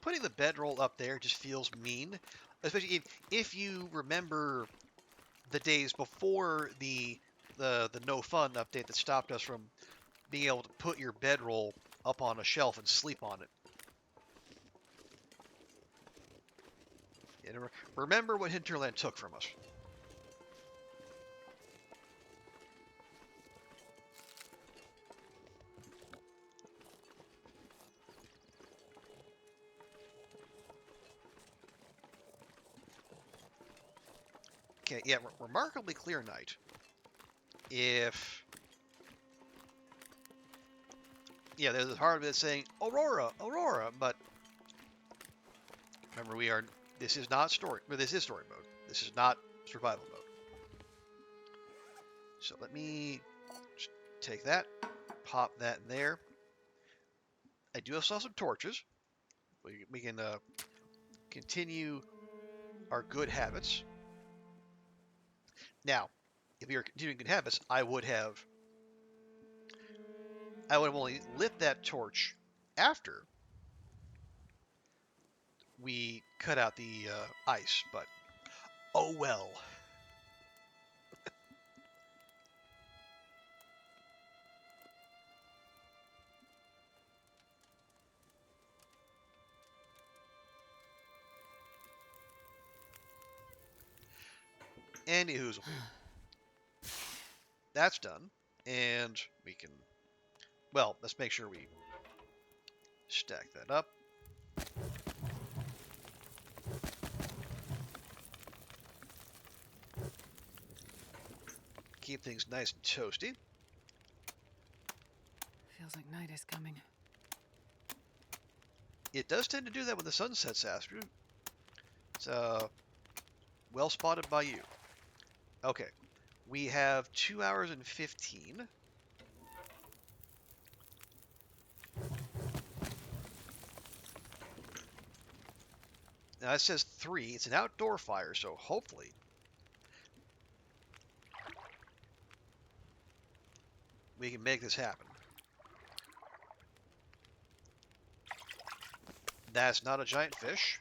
putting the bedroll up there just feels mean, especially if you remember the days before the no fun update that stopped us from being able to put your bedroll up on a shelf and sleep on it. And remember what Hinterland took from us. Okay, yeah, remarkably clear night. If yeah, there's a part of it saying Aurora, Aurora, but remember this is not story, but this is story mode. This is not survival mode. So let me just take that, pop that in there. I do have some torches. We can continue our good habits. Now, if we were continuing good habits, I would have only lit that torch after we cut out the ice, but oh well. Anywhoozle. That's done. And we can, well, let's make sure we stack that up. Keep things nice and toasty. Feels like night is coming. It does tend to do that when the sun sets, Astrid. It's well spotted by you. Okay, we have 2 hours and 15. Now it says 3. It's an outdoor fire, so hopefully we can make this happen. That's not a giant fish.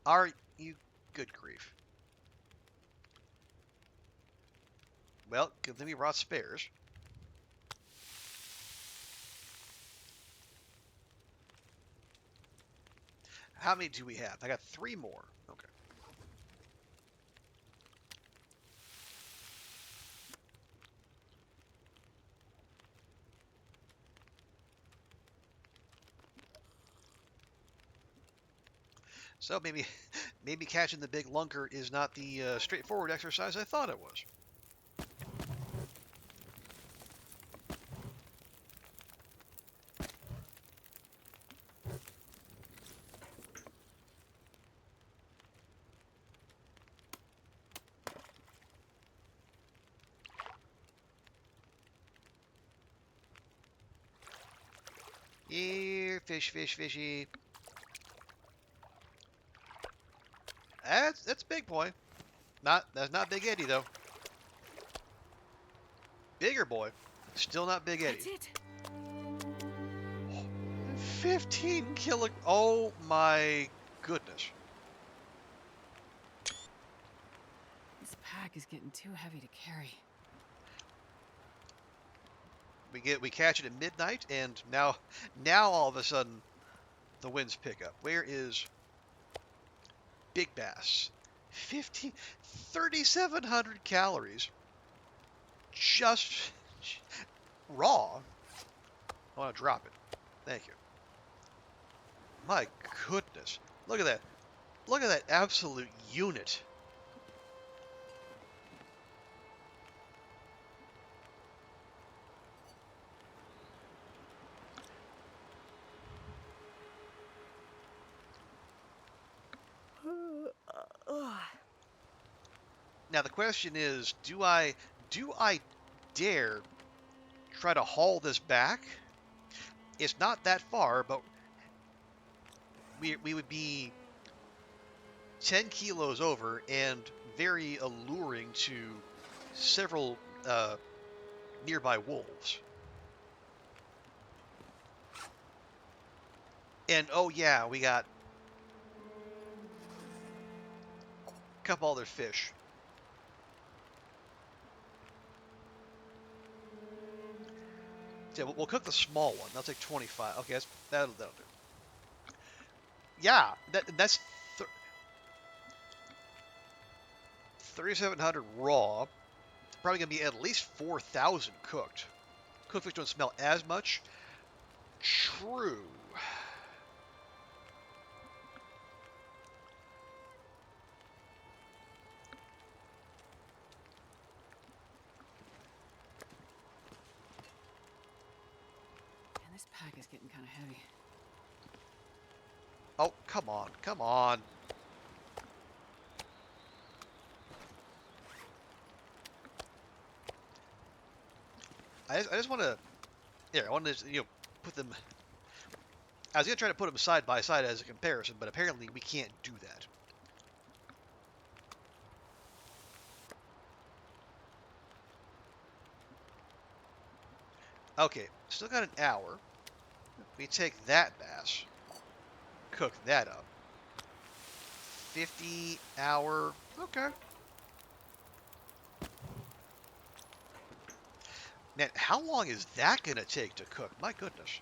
Are you? Good grief. Well, good thing we brought spares. How many do we have? I got 3 more. Okay. So maybe catching the big lunker is not the straightforward exercise I thought it was. Here, fish, fishy. That's big boy. That's not Big Eddie though. Bigger boy, still not Big Eddie. That's it. 15 kilo. Oh my goodness. This pack is getting too heavy to carry. We catch it at midnight, and now all of a sudden the winds pick up. Where is Big Bass? 3,700 calories. Just raw. I want to drop it. Thank you. My goodness. Look at that. Look at that absolute unit. Now the question is, do I dare try to haul this back? It's not that far, but we would be 10 kilos over and very alluring to several nearby wolves. And oh yeah, we got a couple other fish. Yeah, we'll cook the small one. That'll take 25. Okay, that'll do. Yeah, that's 3,700 raw. Probably gonna be at least 4,000 cooked. Cooked fish don't smell as much. True. This pack is getting kind of heavy. Oh, come on, come on. I just want to, I want to, put them, I was going to try to put them side by side as a comparison, but apparently we can't do that. Okay, still got an hour. We take that bass, cook that up. 50-hour. Okay. Now, how long is that going to take to cook? My goodness.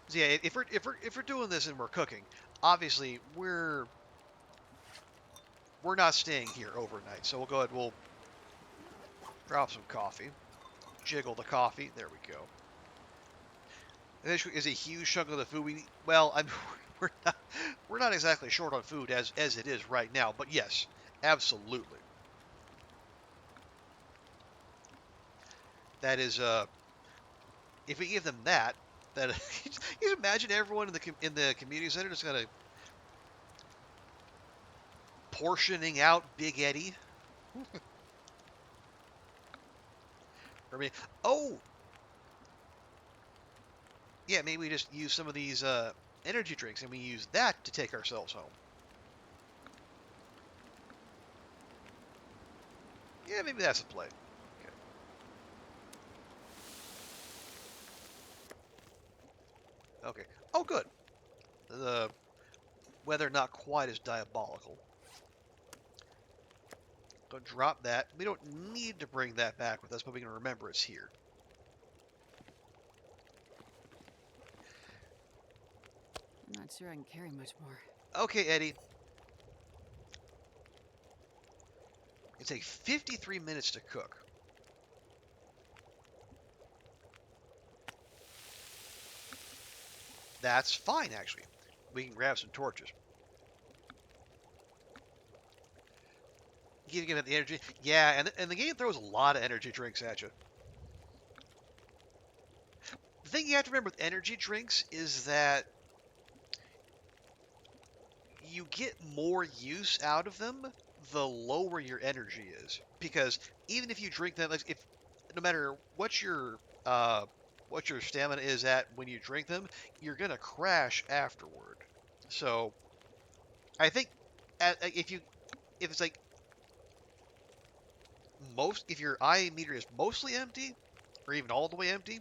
So yeah, if we're doing this and we're cooking, obviously we're not staying here overnight. So we'll go ahead. We'll drop some coffee. Jiggle the coffee. There we go. And this is a huge chunk of the food we eat. Well, we're not we're not exactly short on food as it is right now. But yes, absolutely. That is if we give them that, that you imagine everyone in the community center just kind of portioning out Big Eddie. I mean, oh yeah, maybe we just use some of these energy drinks and we use that to take ourselves home. Yeah, maybe that's the play. Okay. Okay. Oh, good. The weather not quite as diabolical. Go drop that. We don't need to bring that back with us, but we can remember it's here. I'm not sure I can carry much more. Okay, Eddie. It takes 53 minutes to cook. That's fine, actually. We can grab some torches. You give it the energy. Yeah, and the game throws a lot of energy drinks at you. The thing you have to remember with energy drinks is that you get more use out of them the lower your energy is. Because even if you drink them, like if no matter what your stamina is at when you drink them, you're gonna crash afterward. So I think if it's like if your eye meter is mostly empty or even all the way empty,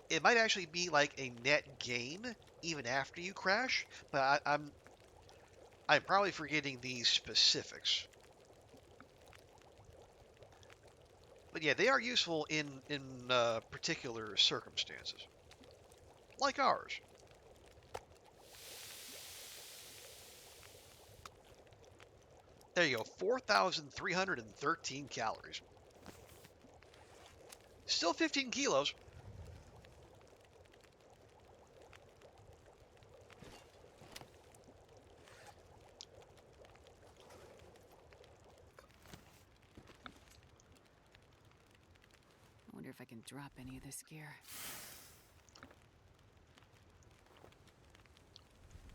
it might actually be like a net gain even after you crash. But I'm probably forgetting the specifics. But yeah, they are useful in particular circumstances, like ours. There you go, 4,313 calories. Still 15 kilos. I wonder if I can drop any of this gear.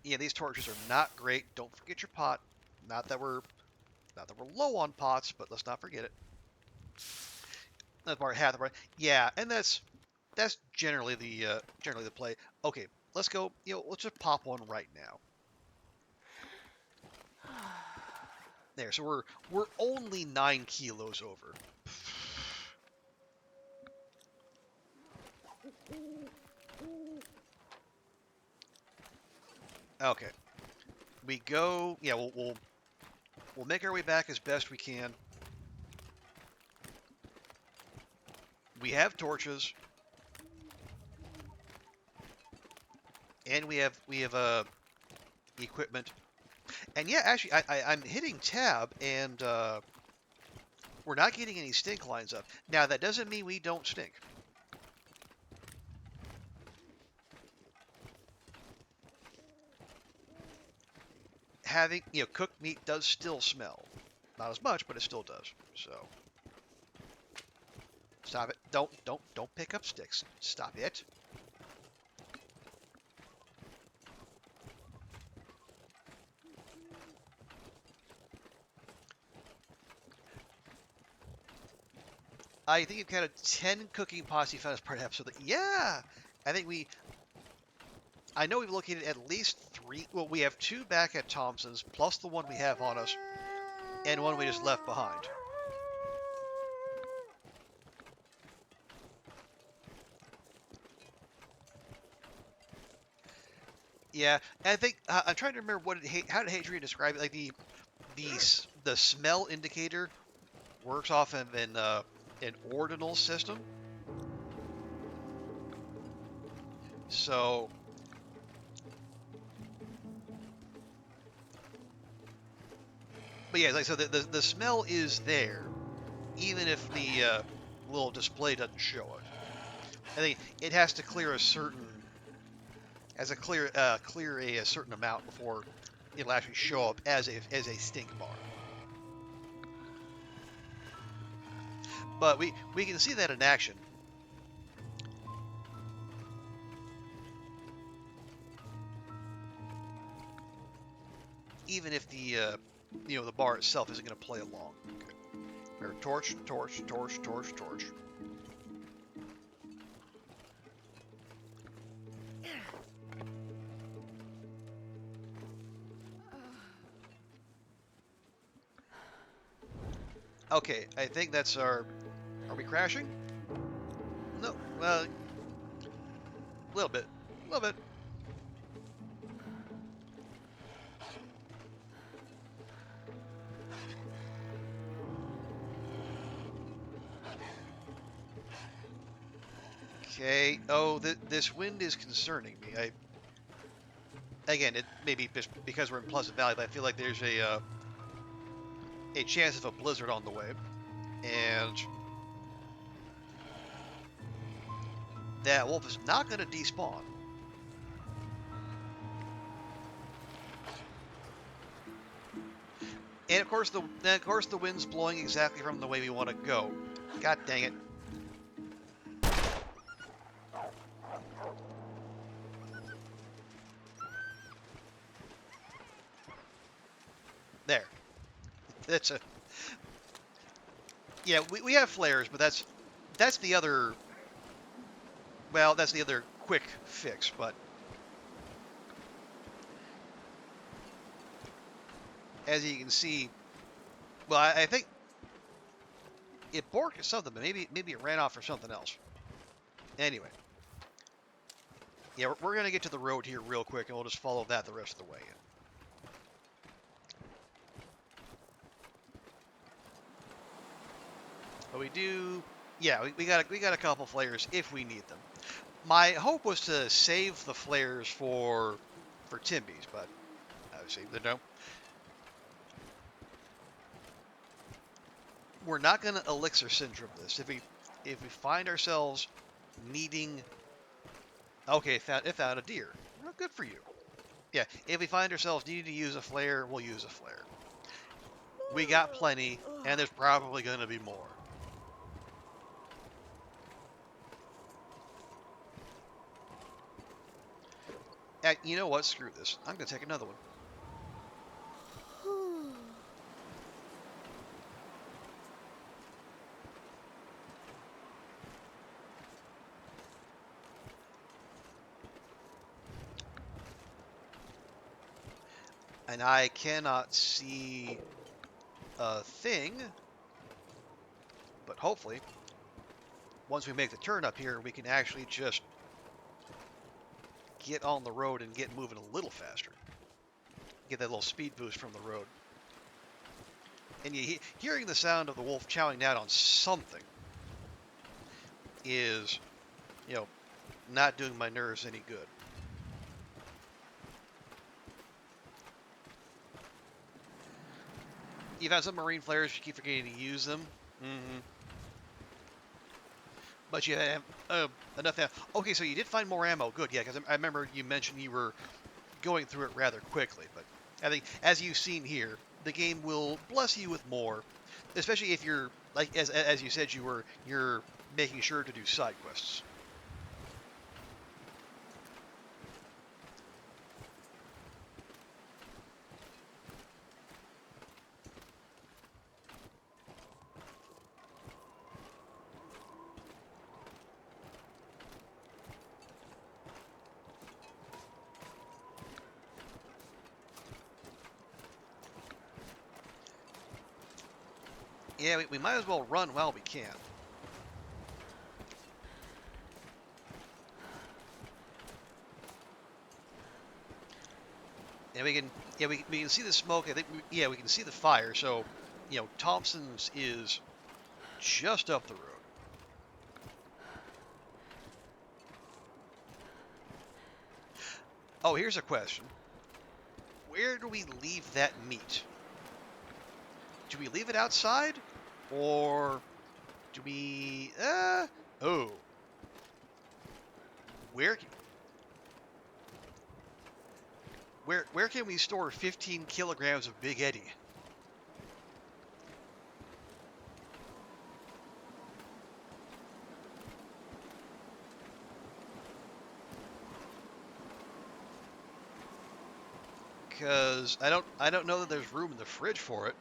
Yeah, these torches are not great. Don't forget your pot. Not that we're low on pots, but let's not forget it. That's part half the price. Yeah, and that's generally the play. Okay, let's go. Let's just pop one right now. There, so we're only 9 kilos over. Okay, we go. Yeah, we'll make our way back as best we can. We have torches, and we have equipment. And yeah, actually, I'm hitting tab, and we're not getting any stink lines up. Now that doesn't mean we don't stink. Having cooked meat does still smell, not as much, but it still does. So stop it! Don't pick up sticks. Stop it! I think you've counted 10 cooking pots you found as part of the episode. Yeah, I think I know we've located at least 3. Well, we have 2 back at Thompson's, plus the one we have on us, and one we just left behind. Yeah, and I think I'm trying to remember how did Hadrian describe it? Like the smell indicator works off of an ordinal system. So, but yeah, like so the smell is there, even if the little display doesn't show it. I think it has to clear a certain clear a certain amount before it'll actually show up as a stink bar. But we can see that in action. Even if the bar itself isn't going to play along. Okay. Or torch, torch, torch, torch, torch. Okay, I think that's our. Are we crashing? No. Well, a little bit. A little bit. Okay. Oh, this wind is concerning me. Again, it may be just because we're in Pleasant Valley, but I feel like there's a chance of a blizzard on the way, and that wolf is not going to despawn. And of course the wind's blowing exactly from the way we want to go. God dang it. There. That's a. Yeah, we have flares, but that's the other. Well, that's the other quick fix, but as you can see, well, I think it borked at something, but maybe it ran off for something else. Anyway, yeah, we're gonna get to the road here real quick, and we'll just follow that the rest of the way. But we do, yeah, we got a couple flares if we need them. My hope was to save the flares for Timbies, but obviously no. We're not gonna elixir syndrome this. If we find ourselves needing, okay, it found a deer. Well, good for you. Yeah, if we find ourselves needing to use a flare, we'll use a flare. We got plenty, and there's probably going to be more. You know what? Screw this. I'm going to take another one. And I cannot see a thing, but hopefully, once we make the turn up here, we can actually just get on the road and get moving a little faster. Get that little speed boost from the road. And hearing the sound of the wolf chowing down on something is, not doing my nerves any good. You've had some marine flares, you keep forgetting to use them. Mm-hmm. But you have enough ammo. Okay, so you did find more ammo. Good, yeah, because I remember you mentioned you were going through it rather quickly. But I think, as you've seen here, the game will bless you with more, especially if you're, like, as you said, you're making sure to do side quests. Yeah, we might as well run while we can. And we can see the smoke. I think we can see the fire. So, Thompson's is just up the road. Oh, here's a question. Where do we leave that meat? Do we leave it outside? Or do we... oh. Where where can we store 15 kilograms of Big Eddie? Because I don't know that there's room in the fridge for it.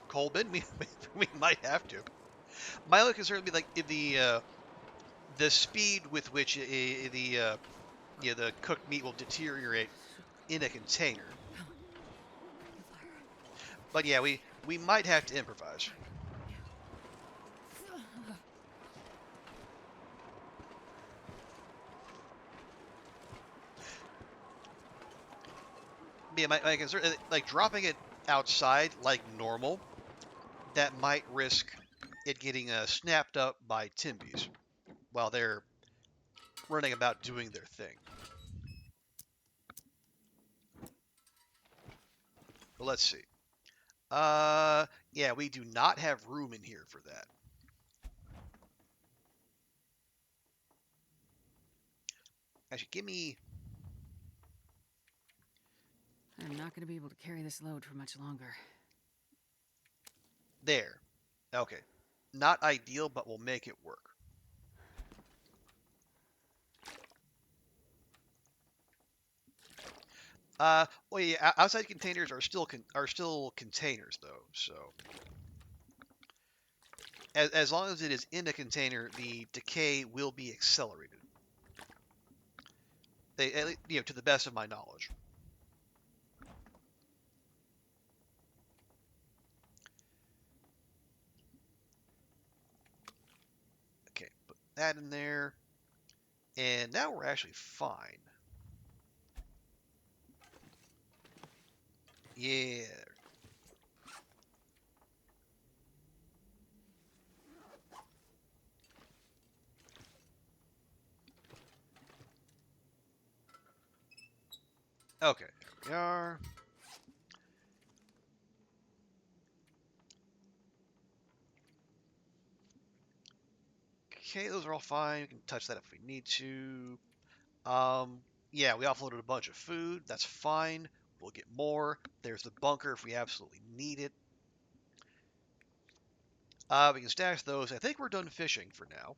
Colbin, we might have to. My only concern would be like if the speed with which the cooked meat will deteriorate in a container. But yeah, we might have to improvise. Yeah, my concern, like dropping it outside like normal, that might risk it getting snapped up by Timbies while they're running about doing their thing. But let's see. Yeah, we do not have room in here for that. Actually, give me... I'm not going to be able to carry this load for much longer. There. Okay. Not ideal, but we'll make it work. Well, yeah, outside containers are still containers though. So, as long as it is in a container, the decay will be accelerated. To the best of my knowledge. Okay, put that in there, and now we're actually fine. Yeah. Okay, there we are. Okay, those are all fine. We can touch that if we need to. Yeah, we offloaded a bunch of food. That's fine. We'll get more. There's the bunker if we absolutely need it. We can stash those. I think we're done fishing for now.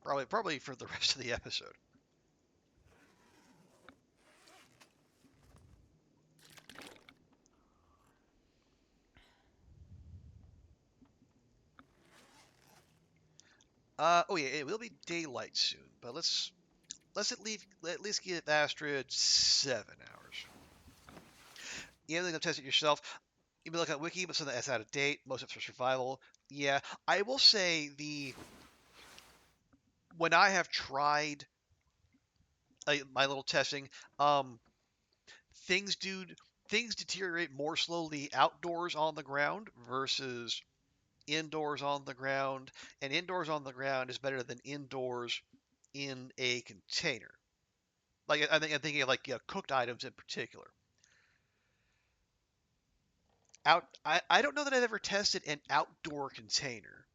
Probably for the rest of the episode. Oh yeah, it will be daylight soon, but let's at least get Astrid 7 hours. You have to test it yourself. You may look at wiki, but something that's out of date. Most of it's for survival. Yeah, I will say when I have tried my little testing, um, things do things deteriorate more slowly outdoors on the ground versus indoors on the ground, and indoors on the ground is better than indoors in a container. Like I'm thinking of like cooked items in particular. I don't know that I've ever tested an outdoor container,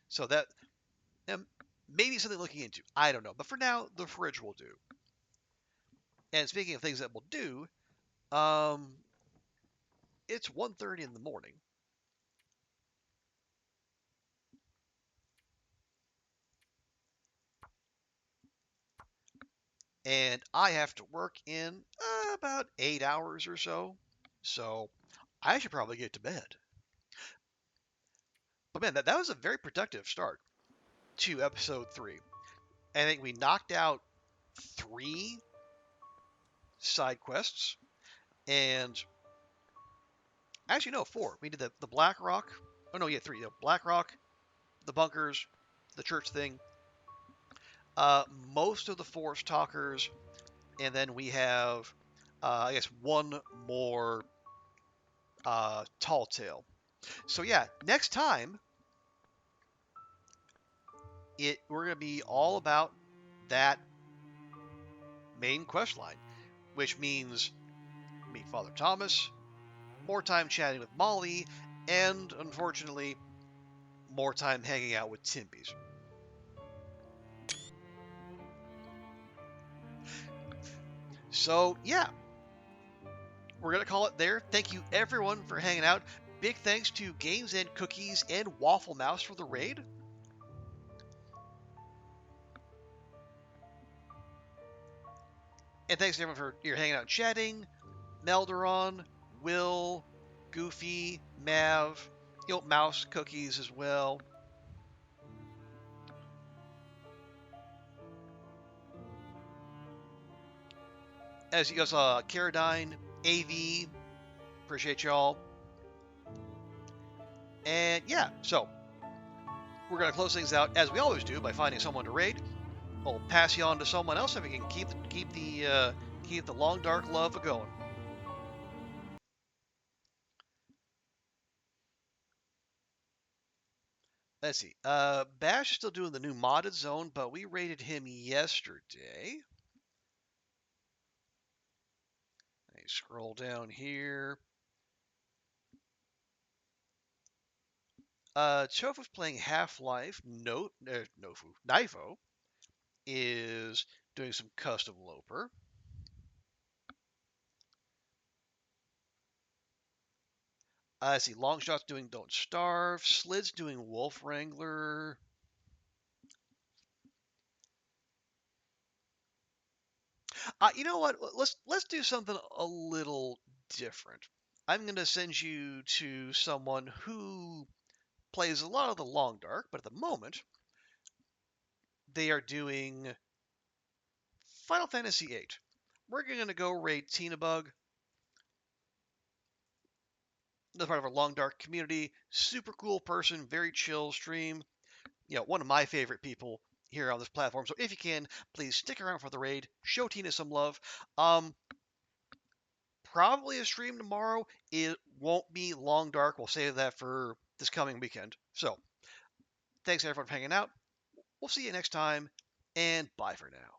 so that maybe something looking into. I don't know, but for now the fridge will do. And speaking of things that will do, um, it's 1:30 in the morning. And I have to work in about 8 hours or so. So I should probably get to bed. But man, that was a very productive start to episode 3. I think we knocked out 3 side quests and Actually, no, 4. We did the Black Rock. Oh, no, yeah, 3. Black Rock, the bunkers, the church thing, most of the Forest Talkers, and then we have, I guess, one more Tall Tale. So, yeah, next time, we're going to be all about that main quest line, which means meet Father Thomas, more time chatting with Molly, and unfortunately, more time hanging out with Timbies. So, yeah, we're going to call it there. Thank you, everyone, for hanging out. Big thanks to Games and Cookies and Waffle Mouse for the raid. And thanks to everyone for your hanging out and chatting. Melderon, Will, Goofy, Mav, Mouse Cookies as well. As you guys saw, Caradine, AV, appreciate y'all. And yeah, so we're going to close things out as we always do by finding someone to raid. We'll pass you on to someone else if we can keep the long dark love going. Let's see. Bash is still doing the new modded zone, but we rated him yesterday. Let me scroll down here. Chofu's playing Half-Life. Knifo is doing some custom Loper. I see Longshot's doing Don't Starve. Slid's doing Wolf Wrangler. You know what? Let's do something a little different. I'm gonna send you to someone who plays a lot of the Long Dark, but at the moment they are doing Final Fantasy VIII. We're gonna go raid Tina Bug. Another part of our Long Dark community. Super cool person, very chill stream. One of my favorite people here on this platform. So if you can, please stick around for the raid. Show Tina some love. Probably a stream tomorrow. It won't be Long Dark. We'll save that for this coming weekend. So thanks everyone for hanging out. We'll see you next time, and bye for now.